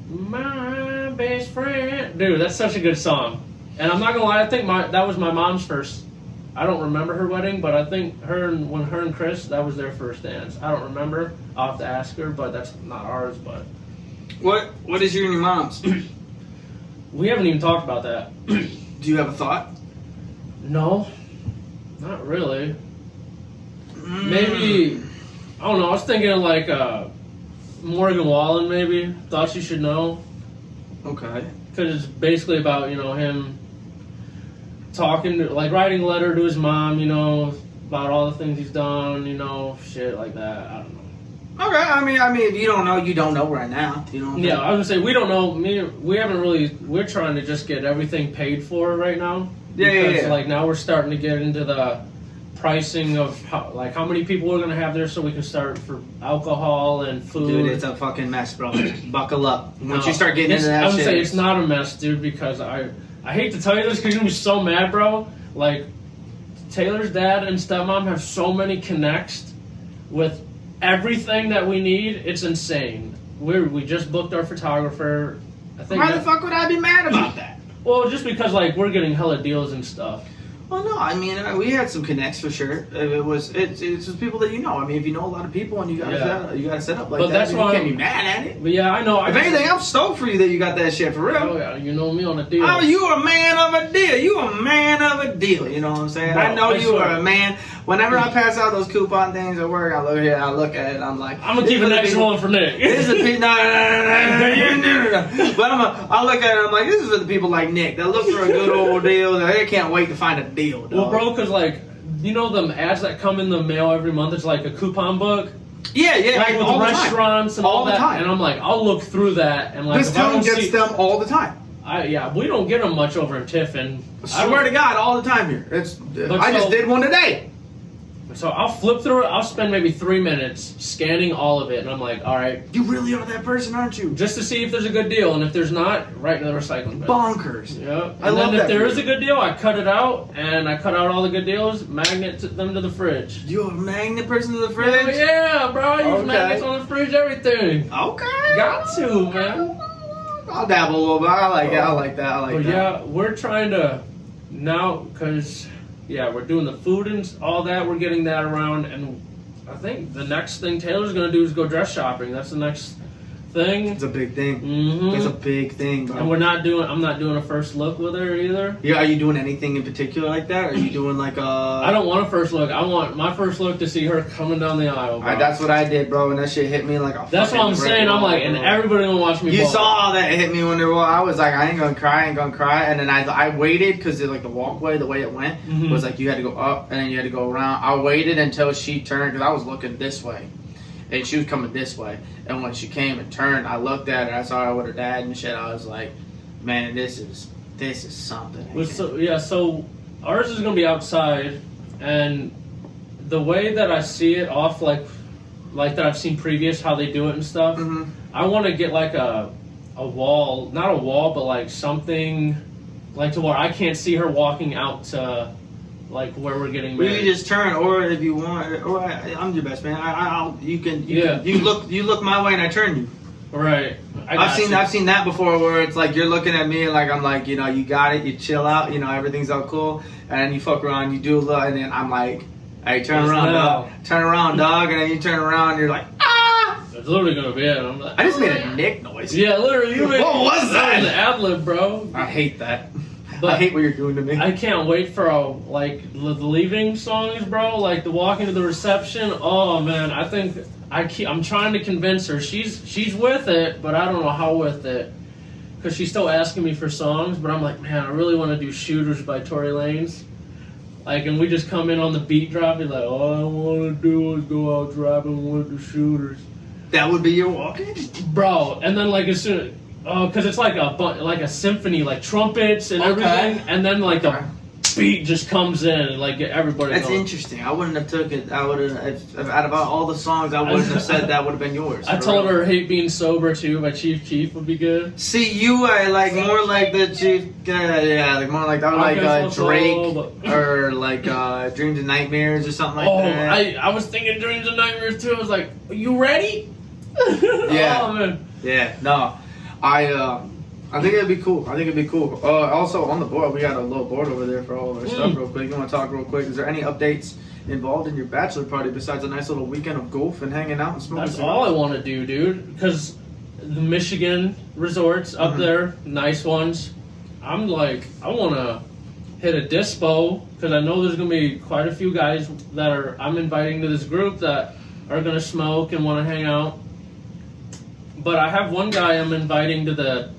My best friend, dude, that's such a good song, and I'm not gonna lie, I think that was my mom's first. I don't remember her wedding, but I think when her and Chris, that was their first dance. I don't remember. I'll have to ask her, but that's not ours. But What is your and your mom's? we haven't even talked about that. Do you have a thought? No. Not really. Maybe, I don't know, I was thinking like Morgan Wallen maybe. Thought You Should Know. Okay. Because it's basically about, him talking, writing a letter to his mom, about all the things he's done, shit like that. I don't know. Okay, I mean, if you don't know, you don't know right now. You know. Yeah, I was gonna say we don't know. We haven't really. We're trying to just get everything paid for right now. Yeah. Like now we're starting to get into the pricing of how many people we're gonna have there, so we can start for alcohol and food. Dude, it's a fucking mess, bro. Buckle up. Once you start getting into that I would shit, say it's not a mess, dude. Because I hate to tell you this, because you're gonna be so mad, bro. Like Taylor's dad and stepmom have so many connects with everything that we need. It's insane. We just booked our photographer. I think. Why the fuck would I be mad about that? Well, just because we're getting hella deals and stuff. Well, no, I mean we had some connects for sure. It's just people that you know. I mean, if you know a lot of people and you gotta set up like but that, that's why you can't be mad at it. But yeah, I know. If anything, I'm stoked for you that you got that shit for real. Oh yeah, you know me on a deal. Oh, you a man of a deal. You a man of a deal. You know what I'm saying? Bro, I know you swear. are a man. Whenever I pass out those coupon things at work, I look at it, and I'm like, I'm gonna keep an extra one for Nick. This is the people. No. But I look at it, I'm like, this is for the people like Nick that look for a good old deal. They can't wait to find a deal. Dog. Well, bro, because them ads that come in the mail every month. It's like a coupon book. Yeah, Like with all the restaurants time. and all all that. the time. And I'm like, I'll look through that and This town gets them all the time. We don't get them much over in Tiffin. I swear to God, all the time here. I just did one today. So I'll flip through it. I'll spend maybe 3 minutes scanning all of it, and I'm like, all right. You really are that person, aren't you? Just to see if there's a good deal, and if there's not, right in the recycling bin. Bonkers. Yep. I love then that if there is feeling. a good deal, I cut it out, and I cut out all the good deals, magnet them to the fridge. You're a magnet person to the Oh, fridge? yeah, bro. I use Okay. magnets on the fridge, everything. Okay. Got to, man. I'll dabble a little bit. I like it. I like that. But yeah, we're trying to now, because, we're doing the food and all that. We're getting that around, and I think the next thing Taylor's going to do is go dress shopping. That's the next thing. It's a big thing. Mm-hmm. It's a big thing, bro. And I'm not doing a first look with her either. Yeah, are you doing anything in particular like that? Or are you doing like I don't want a first look. I want my first look to see her coming down the aisle, bro. That's what I did, bro, and that shit hit me like a That's what I'm saying. I'm like, and everybody gonna watch me. You ball. saw that hit me when I was like, I ain't gonna cry, and then I waited because like the walkway, the way it went was like you had to go up and then you had to go around. I waited until she turned because I was looking this way, and she was coming this way. And when she came and turned, I looked at her. I saw her with her dad and shit. I was like, man, this is something. So ours is gonna be outside, and the way that I see it off like that I've seen previous how they do it and stuff. Mm-hmm. I want to get like a wall, not a wall, but like something like to where I can't see her walking out to like where we're getting married. You can just turn, or if you want, or I'm your best man. You look my way and I turn you. Right. I've seen that before where it's like you're looking at me and like I'm like, you got it, you chill out, everything's all cool, and then you fuck around, you do a little, and then I'm like, hey, turn around, dog, and then you turn around and you're like, ah! It's literally gonna be it. I'm like, I just made a Nick noise. Yeah, literally. What was that? An ad-lib, bro. I hate that. But I hate what you're doing to me. I can't wait for the leaving songs, bro. Like the walking to the reception. Oh man, I think I'm trying to convince her. She's with it, but I don't know how with it, because she's still asking me for songs. But I'm like, man, I really want to do "Shooters" by Tory Lanez. Like, and we just come in on the beat drop. Be like, all I want to do is go out driving with the Shooters. That would be your walking, bro. And then like as soon. Because it's like a symphony, like trumpets and everything, and then like the beat just comes in and like get everybody. That's going. interesting. I wouldn't have took it. I would have out of all the songs, I wouldn't have said that would have been yours. I told her "Hate Being Sober" too by Chief Keef would be good. See, you are like more like the Chief, like more like that, like Drake or like Dreams and Nightmares or something like that. I was thinking Dreams and Nightmares too. I was like, are you ready? Yeah. Oh, man. Yeah. No. I think it'd be cool. Also on the board, we got a little board over there for all of our stuff. Real quick, you want to talk real quick? Is there any updates involved in your bachelor party besides a nice little weekend of golf and hanging out and smoking? That's all I want to do, dude. Because the Michigan resorts up there, nice ones. I'm like, I want to hit a dispo because I know there's gonna be quite a few guys that I'm inviting to this group that are gonna smoke and want to hang out. But I have one guy I'm inviting to the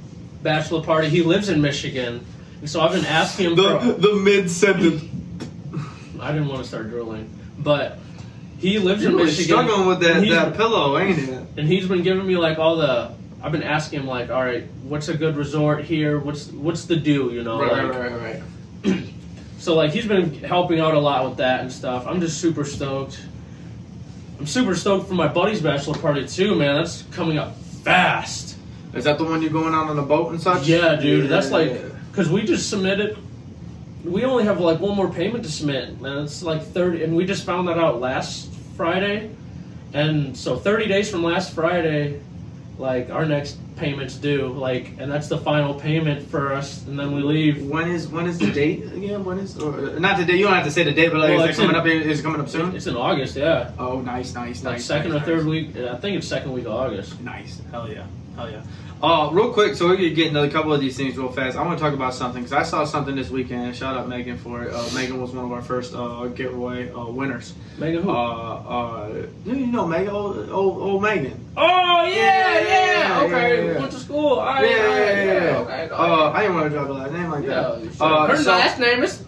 bachelor party. He lives in Michigan, and so I've been asking him the mid sentence. I didn't want to start drooling, but he lives You're in really Michigan. struggling with that pillow, ain't it? And he's been giving me like all the. I've been asking him like, all right, what's a good resort here? What's the do? You know, Right. So like he's been helping out a lot with that and stuff. I'm just super stoked. I'm super stoked for my buddy's bachelor party too, man. That's coming up fast. Is that the one you're going out on a boat and such? Yeah, dude. That's like because we just submitted. We only have like one more payment to submit, man. It's like 30, and we just found that out last Friday, and so 30 days from last Friday, like our next payment's due, like, and that's the final payment for us, and then we leave. When is the date again? When is not the date? You don't have to say the date, but like, is it coming up? Is it coming up soon? It's in August, yeah. Oh, nice. Like second or third week. I think it's second week of August. Nice. Hell yeah. Real quick, so we're going to get into a couple of these things real fast. I want to talk about something, because I saw something this weekend. Shout out Megan for it. Megan was one of our first giveaway winners. Megan who? You know Megan, old Megan. Oh, yeah. Okay, Yeah. went to school. Yeah. Okay, I didn't want to drop a last name like that. Her last name is...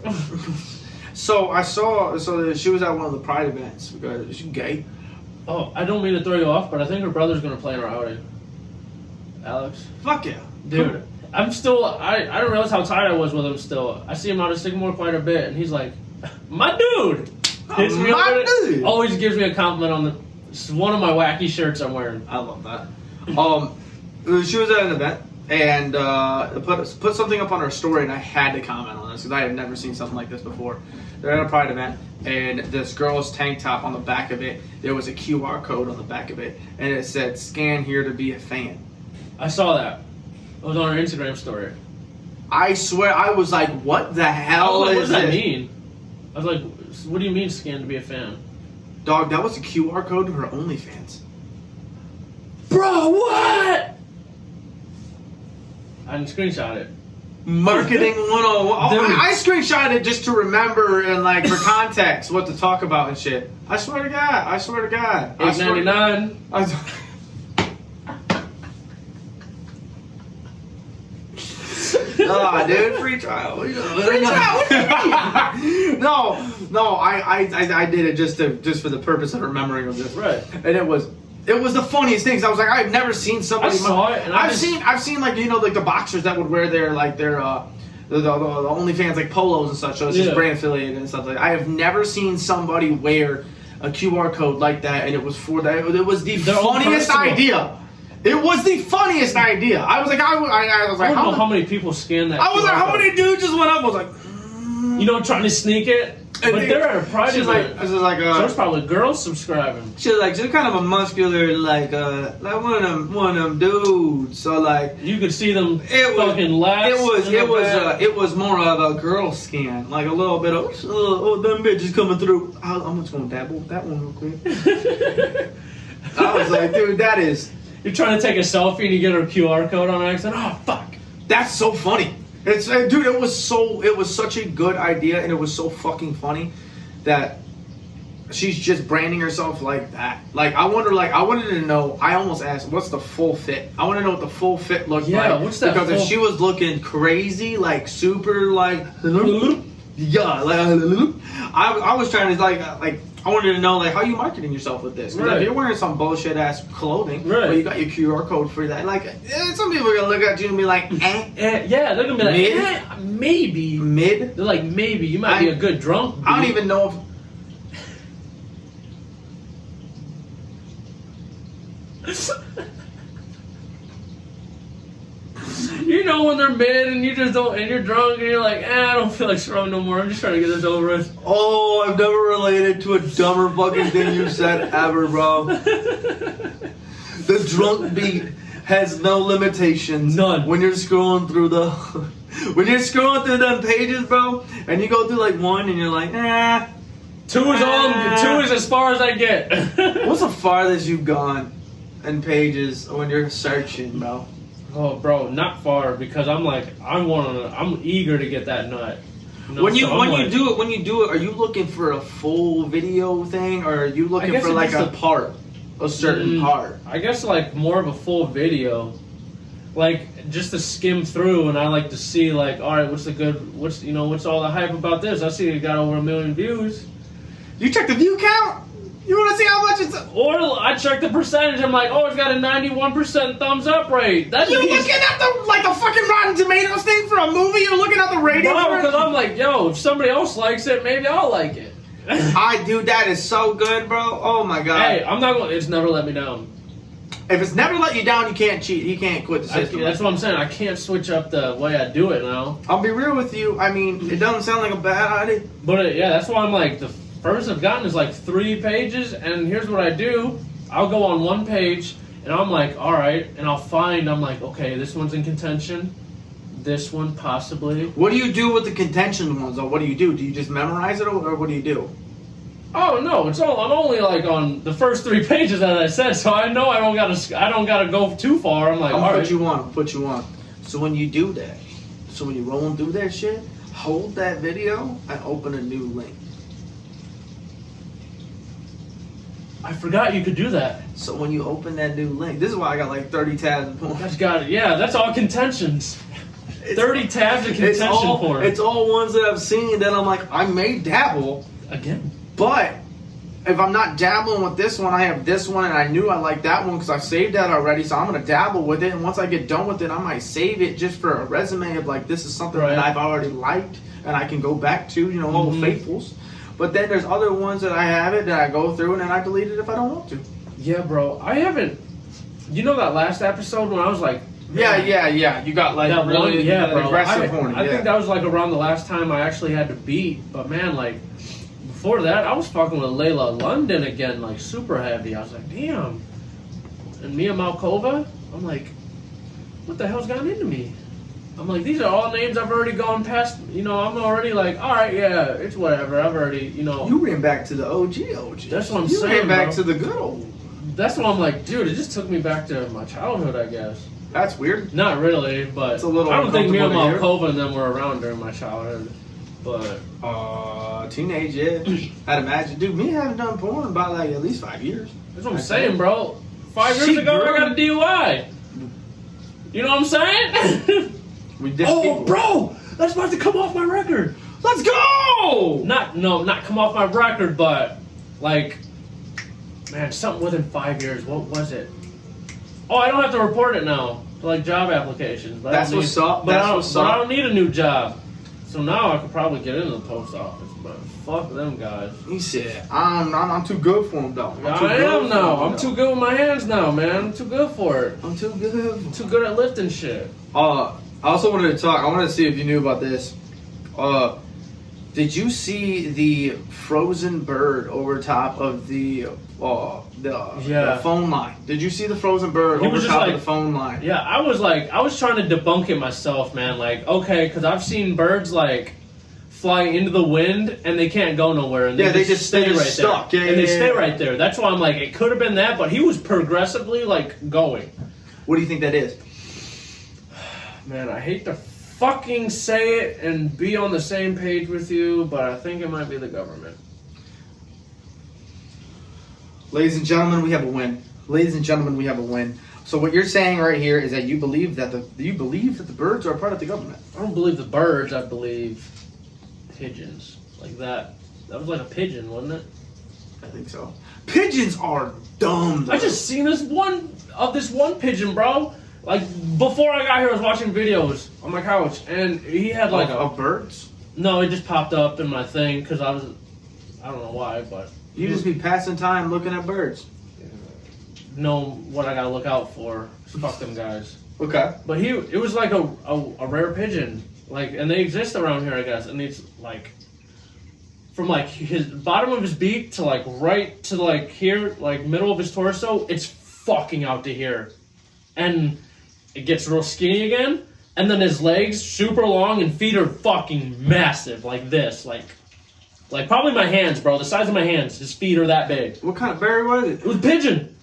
So I saw, she was at one of the Pride events, because she's gay. Oh, I don't mean to throw you off, but I think her brother's going to play in our outing. Alex? Fuck yeah. Dude, I'm still, I don't realize how tight I was with him still. I see him out of Sycamore quite a bit, and he's like, my dude! Hits me up with it. Dude! Always gives me a compliment on it's one of my wacky shirts I'm wearing. I love that. She was at an event, and put something up on her story, and I had to comment on this, because I had never seen something like this before. They're at a Pride event, and this girl's tank top, on the back of it, there was a QR code on the back of it, and it said, scan here to be a fan. I saw that. It was on her Instagram story. I swear, I was like, what the hell what is does that it? mean? I was like, what do you mean scan to be a fan? Dog, that was a QR code to her OnlyFans. Bro, what? I didn't screenshot it. Marketing 101. Dude. I screenshot it just to remember and like for context what to talk about and shit. I swear to God. $8.99. Nah, dude, free trial. Free trial. No. I did it just for the purpose of remembering of this. Right. And it was the funniest things. I was like, I've never seen somebody. I saw it, and I've seen like like the boxers that would wear their the OnlyFans like polos and such. So it's just brand affiliated and stuff like that. I have never seen somebody wear a QR code like that, and it was for that. It was the funniest idea. It was the funniest idea. I was like, I was like, I don't know how many people scanned that. I was like, how many dudes just went up? I was like, trying to sneak it. But they're at a Pride event. So there's probably girls subscribing. She's kind of a muscular, like one of them dudes. So like you could see them fucking laugh. It was more of a girl scan, like a little bit of them bitches coming through. I'm just gonna dabble with that one real quick. I was like, dude, that is. You're trying to take a selfie and you get her QR code on accident. Oh fuck! That's so funny. Dude, it was such a good idea, and it was so fucking funny that she's just branding herself like that. Like I wanted to know. I almost asked, "What's the full fit?" I want to know what the full fit looked like. Yeah, what's that? Because if she was looking crazy, like super, like yeah, like I was trying to like. I wanted to know, like, how you marketing yourself with this? Because if you're wearing some bullshit ass clothing, but you got your QR code for that, like, some people are gonna look at you and be like, yeah, they're gonna be like, maybe. Mid? They're like, maybe. You might be a good drunk. Dude. I don't even know if. You know when they're mid and you just don't, and you're drunk and you're like, I don't feel like scrubbing no more. I'm just trying to get this over with. Oh, I've never related to a dumber fucking thing you said ever, bro. The drunk beat has no limitations. None. When you're scrolling through them pages, bro, and you go through like one and you're like, Two is as far as I get. What's the farthest you've gone in pages when you're searching, bro? Oh, bro, not far, because I'm like, I'm eager to get that nut. No, when you do it, are you looking for a full video thing, or are you looking for like a certain part? I guess like more of a full video, like just to skim through, and I like to see like, all right, what's all the hype about this? I see it got over 1 million views. You check the view count. You want to see how much it's... Or I check the percentage. I'm like, oh, it's got a 91% thumbs up rate. You're looking at the fucking Rotten Tomatoes thing for a movie? You're looking at the rating? No, because I'm like, yo, if somebody else likes it, maybe I'll like it. Dude, that is so good, bro. Oh, my God. Hey, I'm not going... It's never let me down. If it's never let you down, you can't cheat. You can't quit the system. That's what I'm saying. I can't switch up the way I do it now. I'll be real with you. I mean, it doesn't sound like a bad idea. But, that's why I'm like... The first I've gotten is like 3 pages, and here's what I do. I'll go on one page, and I'm like, all right, and I'm like, okay, this one's in contention. This one, possibly. What do you do with the contention ones, though? What do? Do you just memorize it, or what do you do? Oh, no, I'm only like on the first 3 pages, as I said, so I know I don't gotta go too far. I'm like, all right. Put you on. So when you do that, when you're rolling through that shit, hold that video and open a new link. I forgot you could do that. So when you open that new link, this is why I got like 30 tabs of porn. That's all contentions. 30 tabs of contention porn. It's all ones that I've seen that I'm like, I may dabble. Again. But if I'm not dabbling with this one, I have this one, and I knew I liked that one because I saved that already, so I'm going to dabble with it. And once I get done with it, I might save it just for a resume of like, this is something that I've already liked and I can go back to, old faithfuls. But then there's other ones that I have it that I go through and then I delete it if I don't want to. Yeah, bro. I haven't... You know that last episode when I was like... Yeah. You got like that really bro. aggressive horny. I think that was like around the last time I actually had to beat. But man, like... Before that, I was fucking with Layla London again, like super heavy. I was like, damn. And Mia Malkova, I'm like, what the hell's gotten into me? I'm like, these are all names I've already gone past. I'm already like, all right, yeah, it's whatever. I've already, You ran back to the OG. That's what I'm saying. You ran back to the good old. That's what I'm like, dude. It just took me back to my childhood, I guess. That's weird. Not really, but it's a little. I don't think Mia Malkova and them were around during my childhood. But teenage, yeah. I'd imagine, dude. Me haven't done porn in about like at least 5 years. That's what I'm saying, bro. 5 years ago, I got a DUI. You know what I'm saying? Bro, that's about to come off my record. Let's go! Not come off my record, but like, man, something within 5 years. What was it? Oh, I don't have to report it now for like job applications. But that's what's up. But I don't need a new job, so now I could probably get into the post office. But fuck them guys. He said, I'm too good for them, though. I'm too good with my hands now, man. I'm too good for it. I'm too good. I'm too good at lifting shit. I also wanted to talk. I wanted to see if you knew about this. Did you see the frozen bird over top of the phone line? Did you see the frozen bird over top of the phone line? Yeah, I was trying to debunk it myself, man. Like, okay, because I've seen birds like fly into the wind and they can't go nowhere, and they just stay right stuck. there. They stay right there. That's why I'm like, it could have been that, but he was progressively like going. What do you think that is? Man, I hate to fucking say it and be on the same page with you, but I think it might be the government. Ladies and gentlemen, we have a win. So what you're saying right here is that you believe that the birds are a part of the government. I don't believe the birds. I believe pigeons. Like that. That was like a pigeon, wasn't it? I think so. Pigeons are dumb, though. I just seen this one pigeon, bro. Like, before I got here, I was watching videos on my couch, and he had like of birds? No, it just popped up in my thing, because I don't know why, but... You just be passing time looking at birds. Know what I gotta look out for. Fuck them guys. Okay. But it was like a rare pigeon. Like, and they exist around here, I guess, and it's like... From like his bottom of his beak to like right to like here, like middle of his torso, it's fucking out to here. And... It gets real skinny again, and then his legs super long and feet are fucking massive, like this, like probably my hands, bro, the size of my hands. His feet are that big. What kind of bird was it? It was a pigeon.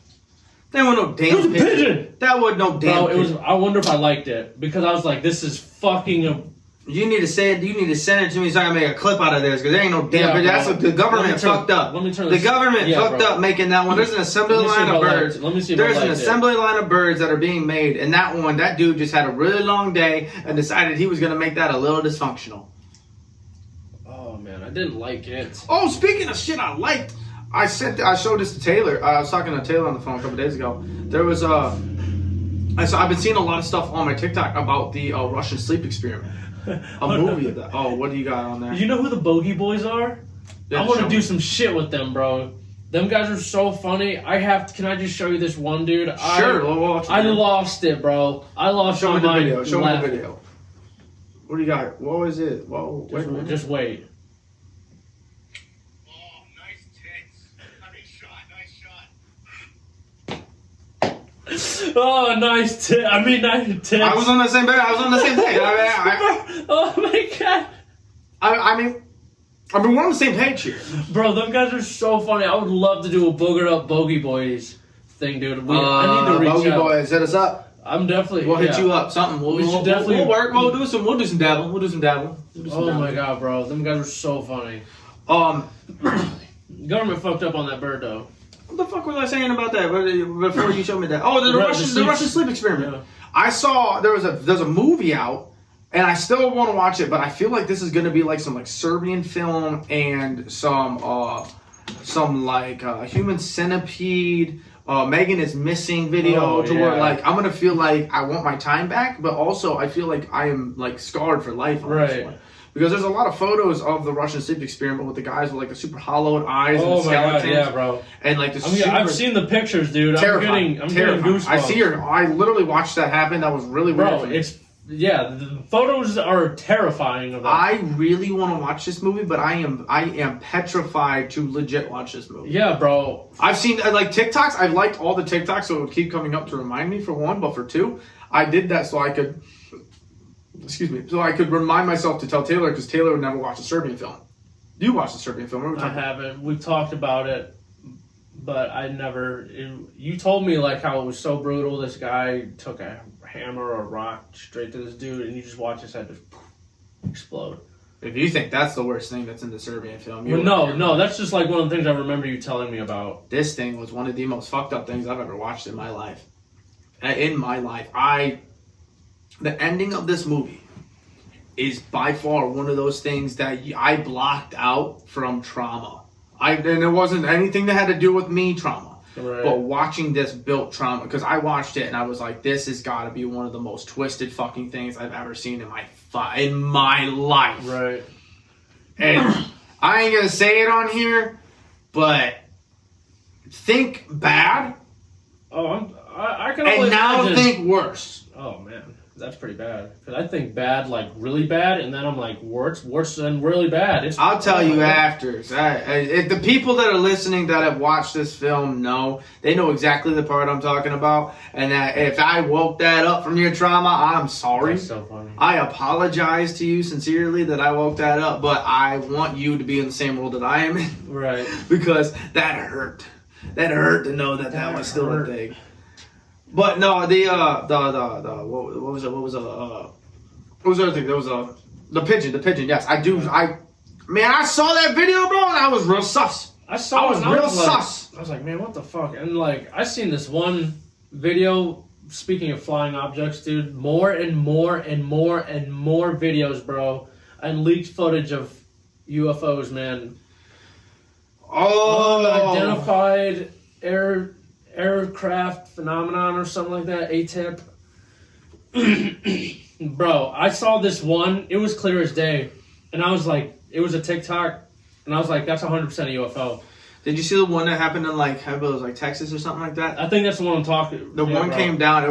That wasn't no damn pigeon. That wasn't no damn pigeon. I wonder if I liked it, because I was like, this is fucking You need to say it. You need to send it to me so I can make a clip out of this because there ain't no damn. But that's what the government fucked up. Let me turn the government fucked up making that one. There's an assembly line of birds. Let me see. There's an assembly line of birds that are being made, and that one, that dude just had a really long day and decided he was going to make that a little dysfunctional. Oh man, I didn't like it. Oh, speaking of shit, I liked. I showed this to Taylor. I was talking to Taylor on the phone a couple days ago. There was I've been seeing a lot of stuff on my TikTok about the Russian sleep experiment. A movie of that. Oh, what do you got on there? You know who the Bogey Boys are? Yeah, I want to do some shit with them, bro. Them guys are so funny. Can I just show you this one dude? Sure. I lost it, bro. I lost Show me the mind. video. Show me the video. What do you got? What was it? Whoa. Just wait. Oh, nice tits. Nice shot. Oh, nice tits. Nice tits. I was on the same page. Oh my god. I mean, we're on the same page here. Bro, them guys are so funny. I would love to do a Boogered Up Bogey Boys thing, dude. I need to reach Bogey out. Boys, hit us up. I'm definitely. We'll hit you up. Something. We'll definitely. We'll work. We'll do some dabble. Oh my god, bro. Them guys are so funny. Government fucked up on that bird, though. What the fuck was I saying about that before you showed me that? Oh, the Russian sleep experiment. Yeah. I saw there's a movie out, and I still want to watch it, but I feel like this is going to be like some like Serbian film and some human centipede. Megan is missing video where like I'm gonna feel like I want my time back, but also I feel like I am like scarred for life on this one. Because there's a lot of photos of the Russian sleep experiment with the guys with like the super hollowed eyes and skeletons. God, yeah, bro. And like I've seen the pictures, dude. Terrifying. I'm getting goosebumps. I see her. I literally watched that happen. That was really weird. Bro, the photos are terrifying of that. I really want to watch this movie, but I am petrified to legit watch this movie. Yeah, bro. I've seen like TikToks. I've liked all the TikToks, so it would keep coming up to remind me for one, but for two, I did that so I could. So I could remind myself to tell Taylor because Taylor would never watch a Serbian film. You watched a Serbian film? I haven't. We've talked about it, but I never. You told me like how it was so brutal. This guy took a hammer or a rock straight to this dude, and you just watch his head just explode. If you think that's the worst thing that's in the Serbian film, no, that's just like one of the things I remember you telling me about. This thing was one of the most fucked up things I've ever watched in my life. The ending of this movie is by far one of those things that I blocked out from trauma. And it wasn't anything that had to do with me trauma. Right. But watching this built trauma, because I watched it and I was like, this has got to be one of the most twisted fucking things I've ever seen in my life. Right. And I ain't going to say it on here, but think bad. Oh, I can only imagine. Think worse. Oh, man. That's pretty bad. Because I think bad, like really bad, and then I'm like, worse than really bad. I'll tell you after. If the people that are listening that have watched this film they know exactly the part I'm talking about. And that if I woke that up from your trauma, I'm sorry. That's so funny. I apologize to you sincerely that I woke that up, but I want you to be in the same world that I am in. Right. Because that hurt. That hurt to know that was still a thing. But no, what was the other thing? There was the pigeon. Yes, I do. I saw that video, bro, and I was real sus. I was like, man, what the fuck? And like, I seen this one video. Speaking of flying objects, dude, more and more videos, bro, and leaked footage of UFOs, man. Unidentified aircraft phenomenon or something like that, ATIP. Bro, I saw this one, it was clear as day, and I was like, it was a TikTok, and I was like, that's 100% a UFO. Did you see the one that happened in like Texas or something like that? I think that's the one I'm talking. The one came down, it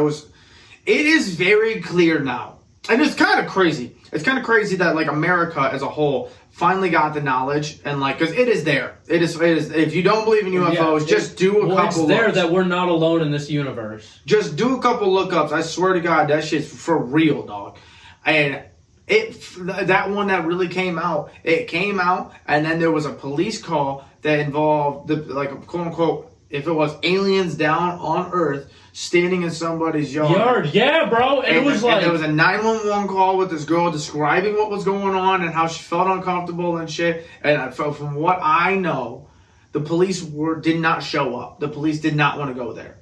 is very clear now. And it's kind of crazy. It's kind of crazy that like America as a whole finally got the knowledge and like, because it is there. It is. If you don't believe in UFOs, just do a couple. It's there that we're not alone in this universe. Just do a couple lookups. I swear to God, that shit's for real, dog. And that one that really came out. It came out, and then there was a police call that involved the like quote unquote if it was aliens down on Earth standing in somebody's yard. Yeah, bro. And it was like... And there was a 911 call with this girl describing what was going on and how she felt uncomfortable and shit. And from what I know, the police did not show up. The police did not want to go there.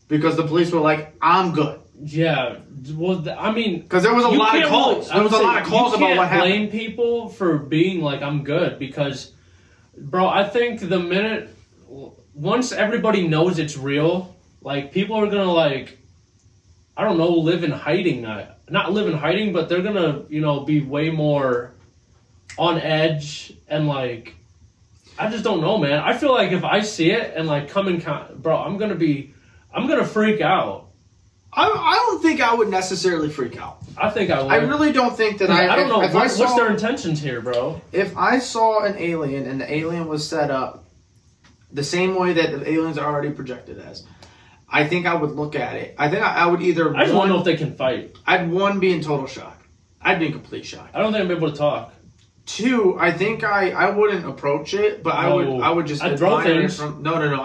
Because the police were like, I'm good. Yeah. Well, I mean... Because there was a lot of calls. There was a lot of calls about what happened. You can't blame people for being like, I'm good. Because, bro, I think the minute... Once everybody knows it's real, like, people are gonna, like, I don't know, live in hiding. Not live in hiding, but they're gonna, you know, be way more on edge and, like, I just don't know, man. I feel like if I see it and, like, bro, I'm gonna freak out. I don't think I would necessarily freak out. I think I would. I really don't think that I don't know. What's their intentions here, bro? If I saw an alien and the alien was set up the same way that the aliens are already projected as, I think I would look at it. I think I would either... I just want to know if they can fight. I'd, one, be in total shock. I'd be in complete shock. I don't think I'd be able to talk. Two, I think I wouldn't approach it, but I would just... I'd throw things. No. Yeah,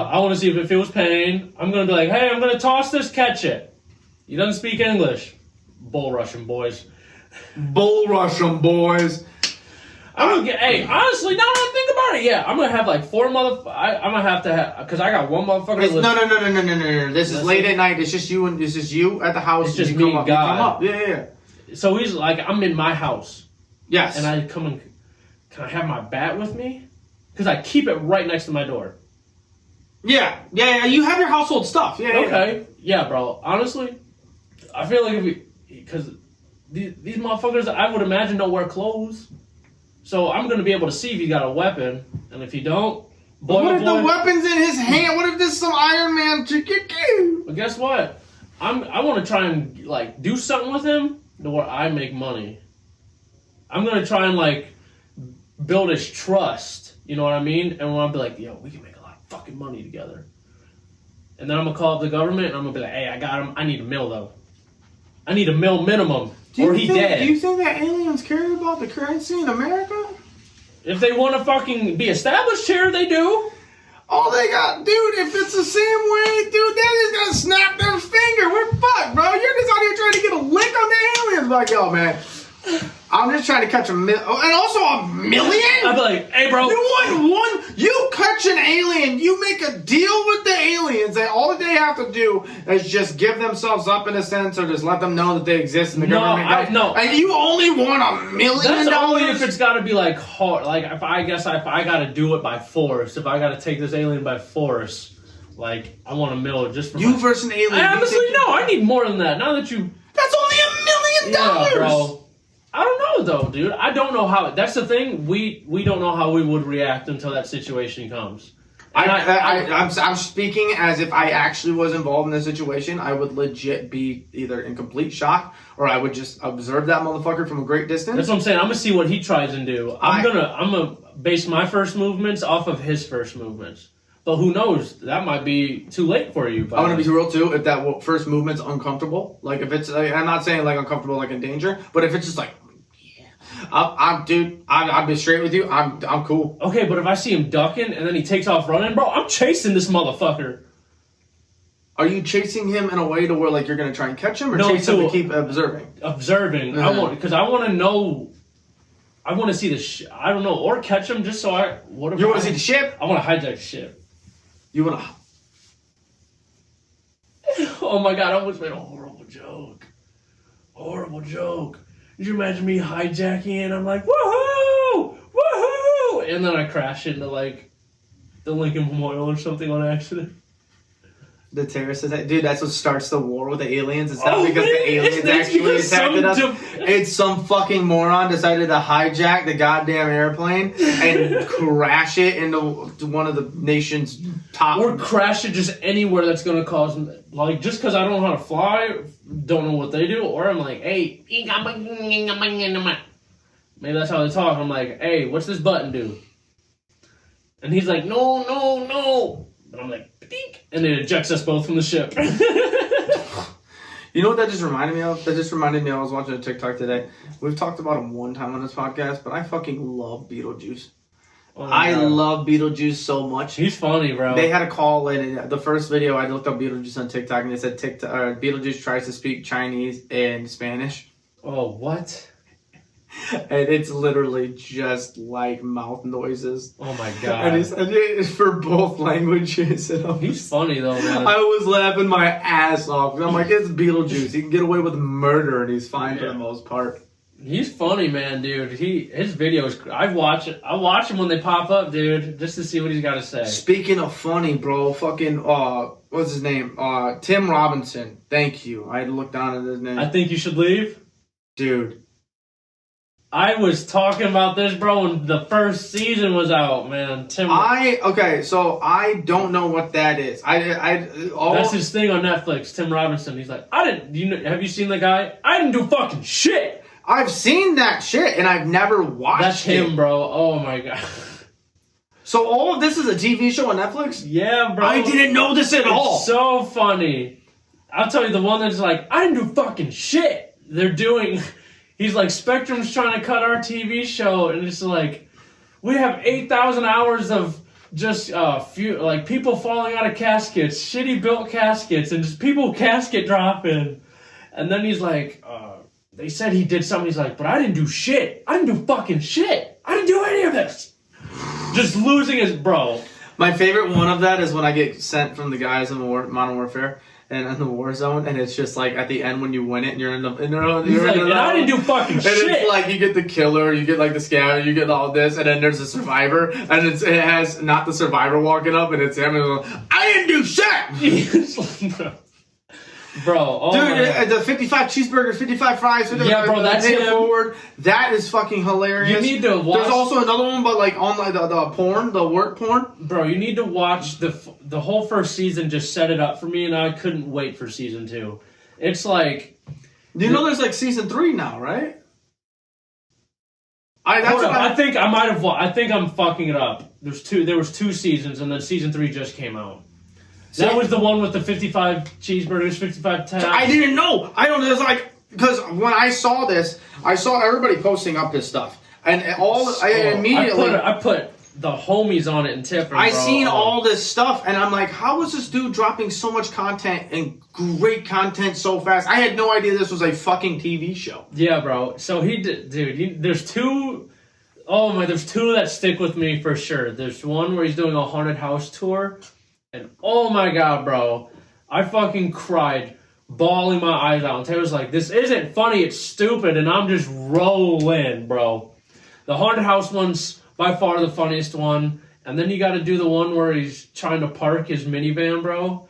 I want to see if it feels pain. I'm going to be like, hey, I'm going to toss this, catch it. He doesn't speak English. Bull rushing boys. Bull rushing boys. Hey, honestly, now that I think about it, yeah, I'm gonna have like 4 motherfuckers. I'm gonna have to because I got one motherfucker. No. This is late at night. It's just you and at the house. It's just me and God. Yeah. So he's like, I'm in my house. Yes. And I come in. Can I have my bat with me? Because I keep it right next to my door. Yeah. You have your household stuff. Yeah. Okay. Yeah, bro. Honestly, I feel like because these motherfuckers, I would imagine, don't wear clothes. So I'm going to be able to see if he got a weapon, and if he don't, what if the weapon's in his hand? What if this is some Iron Man trick? But guess what? I want to try and like do something with him to where I make money. I'm going to try and like build his trust. You know what I mean? And I'll be like, yo, we can make a lot of fucking money together. And then I'm going to call up the government, and I'm going to be like, hey, I got him. I need $1 million though. I need $1 million minimum. Or he dead. Do you think that aliens care about the currency in America? If they want to fucking be established here, they do. All they got, dude, if it's the same way, dude, they just gotta snap their finger. We're fucked, bro. You're just out here trying to get a lick on the aliens. Like, yo, man, I'm just trying to catch $1 million. And also $1 million? I'd be like, hey, bro. You catch an alien, you make a deal with the aliens, and all they have to do is just give themselves up in a sense, or just let them know that they exist in the government. No. And you only want $1 million? That's only if it's got to be like hard. Like, if I got to do it by force, if I got to take this alien by force, like, I want $1 million just for versus an alien. Honestly, no, I need more than that. Now that you... That's only $1 million! Yeah, bro. I don't know, though, dude. I don't know how... That's the thing. We don't know how we would react until that situation comes. I'm speaking as if I actually was involved in the situation. I would legit be either in complete shock, or I would just observe that motherfucker from a great distance. That's what I'm saying. I'm going to see what he tries and do. I'm gonna base my first movements off of his first movements. But who knows? That might be too late for you. I want to be real too. If that first movement's uncomfortable, like if it's, I'm not saying like uncomfortable, like in danger, but if it's just like, I'll be straight with you. I'm cool. Okay, but if I see him ducking and then he takes off running, bro, I'm chasing this motherfucker. Are you chasing him in a way to where like you're gonna try and catch him, or chase him to keep observing? Observing. Mm-hmm. Because I want to know. I want to see the I don't know, or catch him just so I. What you want to see the ship? I want to hijack the ship. You want to? Oh my god! I almost made a horrible joke. Horrible joke. Did you imagine me hijacking and I'm like, woohoo! Woohoo! And then I crash into like the Lincoln Memorial or something on accident. The terrorists attack. Dude, that's what starts the war with the aliens. It's not because the aliens actually attacked us. It's some fucking moron decided to hijack the goddamn airplane and crash it into one of the nation's top... Or crash it just anywhere that's going to cause... Like, just because I don't know how to fly, don't know what they do, or I'm like, hey... Maybe that's how they talk. I'm like, hey, what's this button do? And he's like, no. And I'm like, Dink! And it ejects us both from the ship. You know what that just reminded me of? I was watching a TikTok today. We've talked about him one time on this podcast, but I fucking love Beetlejuice. Oh, I love Beetlejuice so much. He's funny, bro. They had a call in the first video. I looked up Beetlejuice on TikTok, and they said Beetlejuice tries to speak Chinese and Spanish. Oh, what? And it's literally just like mouth noises. Oh my god! And it's for both languages. And he's funny though, man. I was laughing my ass off. I'm like, it's Beetlejuice. He can get away with murder, and he's fine for the most part. He's funny, man, dude. His videos. I watch him when they pop up, dude, just to see what he's got to say. Speaking of funny, bro, fucking what's his name? Tim Robinson. Thank you. I had to look down at his name. I think you should leave, dude. I was talking about this, bro, when the first season was out, man. So I don't know what that is. That's his thing on Netflix. Tim Robinson. He's like, have you seen the guy? I didn't do fucking shit. I've seen that shit and I've never watched it. That's him, bro. Oh my god. So all of this is a TV show on Netflix? Yeah, bro. I didn't know this at all. It's so funny. I'll tell you the one that's like, I didn't do fucking shit. He's like, Spectrum's trying to cut our TV show, and it's like, we have 8,000 hours of just people falling out of caskets, shitty built caskets, and just people casket dropping. And then he's like, they said he did something. He's like, but I didn't do shit. I didn't do fucking shit. I didn't do any of this. Just losing his bro. My favorite one of that is when I get sent from the guys in Modern Warfare and in the war zone, and it's just like at the end when you win it, and you're in the. And I didn't do fucking shit. And it's like you get the killer, you get like the scatter, you get all this, and then there's a survivor, and it has not the survivor walking up, and it's him. And like, I didn't do shit. Bro, dude, the 55 cheeseburgers, 55 fries. Yeah, bro, that's him. Forward. That is fucking hilarious. You need to watch. There's also another one, but like on like the porn, the work porn. Bro, you need to watch the whole first season. Just set it up for me, and I couldn't wait for season 2. It's like, you know, there's like season 3 now, right? I think I might have. I think I'm fucking it up. There was 2 seasons, and then season 3 just came out. That was the one with the 55 cheeseburgers, 55 tabs. I didn't know. I don't know. It's like, because when I saw this, I saw everybody posting up his stuff. And immediately... I put the homies on it and tipping, I seen all this stuff, and I'm like, how is this dude dropping so much content and great content so fast? I had no idea this was a fucking TV show. Yeah, bro. So he did... Dude, there's 2... Oh, my... There's 2 that stick with me for sure. There's one where he's doing a haunted house tour... And oh my god, bro, I fucking cried, bawling my eyes out. And Taylor's like, this isn't funny, it's stupid. And I'm just rolling, bro. The haunted house one's by far the funniest one. And then you got to do the one where he's trying to park his minivan, bro.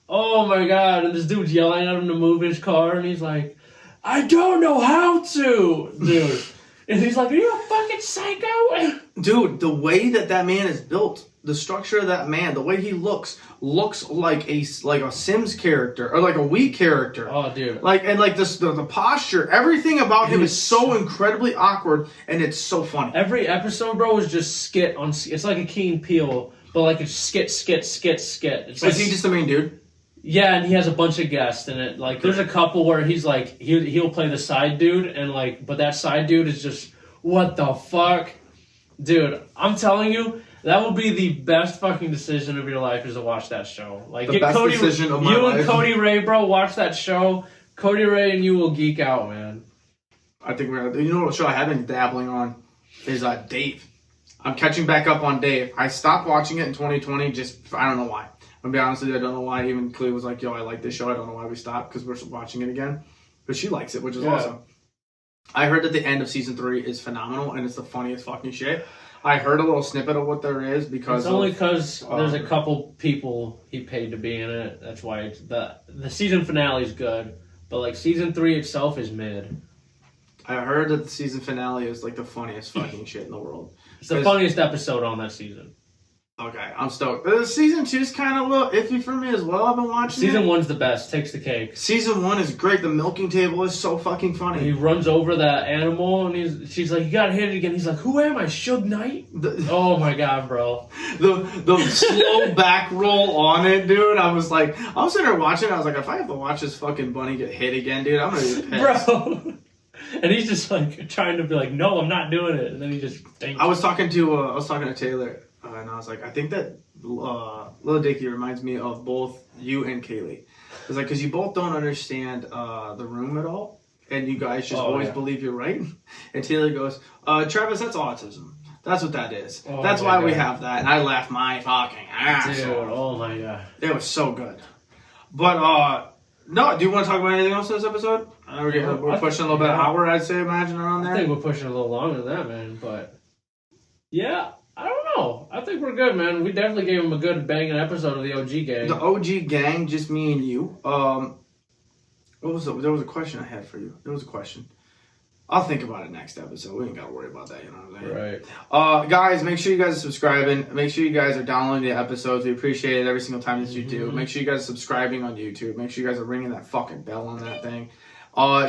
Oh my god. And this dude's yelling at him to move his car. And he's like, I don't know how to, dude. And he's like, are you a fucking psycho? Dude, the way that man is built, the structure of that man, the way he looks like a Sims character or like a Wii character. Oh, dude! The posture, everything about him is so incredibly awkward, and it's so funny. Every episode, bro, is just skit on. It's like a Key and Peele, but like it's skit. It's like, is he just the main dude? Yeah, and he has a bunch of guests in it. Like, there's a couple where he's like, he'll play the side dude, and like, but that side dude is just, what the fuck, dude? I'm telling you. That will be the best fucking decision of your life is to watch that show. Like, the best decision of my life. You and Cody Ray, bro, watch that show. Cody Ray and you will geek out, man. I think we're gonna. You know what show I have been dabbling on is Dave. I'm catching back up on Dave. I stopped watching it in 2020. Just I don't know why. I'm gonna be honest with you. I don't know why. Even Cleo was like, "Yo, I like this show." I don't know why we stopped because we're watching it again. But she likes it, which is awesome. I heard that the end of season 3 is phenomenal and it's the funniest fucking shit. I heard a little snippet of what there is because it's only because there's a couple people he paid to be in it. That's why it's the season finale is good, but like season 3 itself is mid. I heard that the season finale is like the funniest fucking shit in the world. It's the funniest episode on that season. Okay, I'm stoked. Season 2 is kind of a little iffy for me as well. I've been watching Season 1's the best. Takes the cake. Season 1 is great. The milking table is so fucking funny. He runs over that animal, and she's like, you gotta hit it again. He's like, who am I, Suge Knight? Oh my god, bro. The slow back roll on it, dude. I was sitting there watching it. I was like, if I have to watch this fucking bunny get hit again, dude, I'm gonna be pissed. Bro. And he's just like trying to be like, no, I'm not doing it. And then he just thinks. I was talking to Taylor, and I was like, I think that Lil Dicky reminds me of both you and Kaylee. It's like, because you both don't understand the room at all, and you guys just always believe you're right. And Taylor goes, Travis, that's autism. That's what that is. That's why we have that. And I laughed my fucking ass Dude, off. oh my god. It was so good. But, no, do you want to talk about anything else in this episode? We're pushing a little bit hour, I'd say, imagine, around there. I think we're pushing a little longer than that, man. But, yeah, I don't know. I think we're good, man. We definitely gave him a good banging episode of the OG gang. The OG gang, just me and you. There was a question I had for you. There was a question. I'll think about it next episode. We ain't got to worry about that, you know what I'm saying? Right. Guys, make sure you guys are subscribing. Make sure you guys are downloading the episodes. We appreciate it every single time that you do. Make sure you guys are subscribing on YouTube. Make sure you guys are ringing that fucking bell on that thing.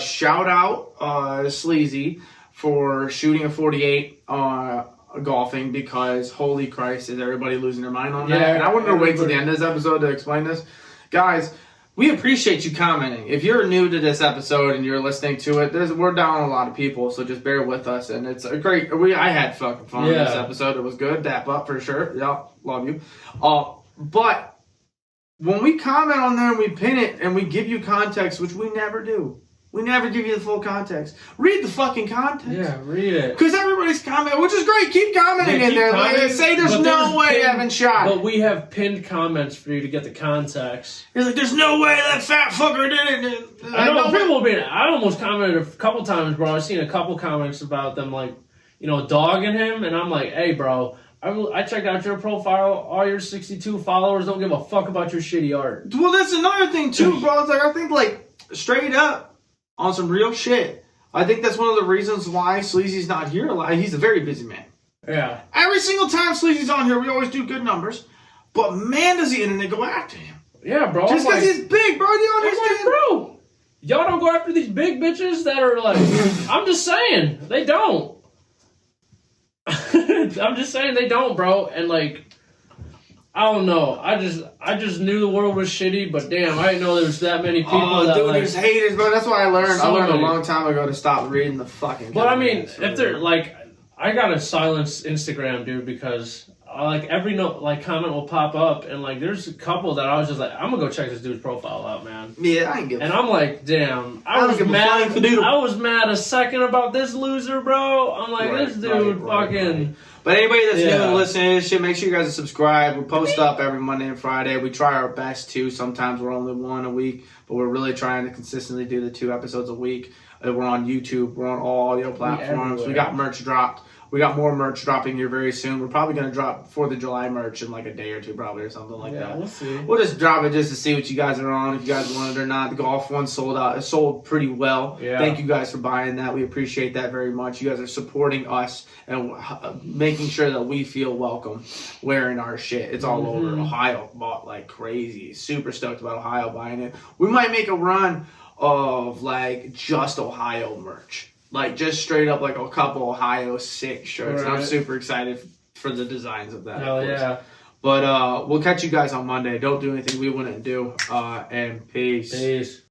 Shout out Sleazy for shooting a 48 golfing, because holy Christ, is everybody losing their mind on that? And I wanted to wait till the end of this episode to explain this. Guys, we appreciate you commenting. If you're new to this episode and you're listening to it, we're down a lot of people, so just bear with us. And it's a great. I had fucking fun in this episode. It was good. Dap up for sure. Yeah, love you. But when we comment on there and we pin it and we give you context, which we never do. We never give you the full context. Read the fucking context. Yeah, read it. Because everybody's commenting, which is great. Keep commenting in there. Like, say there's no way Evan shot. But we have pinned comments for you to get the context. He's like, there's no way that fat fucker did it. I know people being. I almost commented a couple times, bro. I've seen a couple comments about them, like, dogging him, and I'm like, hey, bro. I checked out your profile. All your 62 followers don't give a fuck about your shitty art. Well, that's another thing too, bro. It's like, I think, like, straight up. On some real shit. I think that's one of the reasons why Sleazy's not here a lot. He's a very busy man. Yeah. Every single time Sleazy's on here, we always do good numbers. But man, does the internet go after him. Yeah, bro. Just because he's big, bro. You understand? Like, bro, y'all don't go after these big bitches that are like... I'm just saying. They don't. I'm just saying they don't, bro. And, like... I don't know. I just knew the world was shitty, but damn, I didn't know there was that many people that there's haters, bro. That's why I learned. So I learned many. a long time ago to stop reading the fucking. But I mean, if they're like, I gotta silence Instagram, dude, because every comment will pop up, and like there's a couple that I was just like, I'm gonna go check this dude's profile out, man. Yeah, I ain't give. And I'm like, damn, I was mad. I was mad a second about this loser, bro. I'm like, this dude fucking. But anybody that's new and listening to this shit, make sure you guys are subscribed. We post up every Monday and Friday. We try our best too. Sometimes we're only one a week, but we're really trying to consistently do the 2 episodes a week. We're on YouTube. We're on all audio platforms. We got merch dropped. We got more merch dropping here very soon. We're probably going to drop 4th of July merch in like a day or two, probably, or something like that. We'll see. We'll just drop it just to see what you guys are on, if you guys want it or not. The golf one sold out. It sold pretty well. Yeah. Thank you guys for buying that. We appreciate that very much. You guys are supporting us and making sure that we feel welcome wearing our shit. It's all over. Ohio bought like crazy. Super stoked about Ohio buying it. We might make a run of like just Ohio merch. Like, just straight up, like, a couple Ohio sick shirts. Right. And I'm super excited for the designs of that. Hell yeah. But we'll catch you guys on Monday. Don't do anything we wouldn't do. And peace. Peace.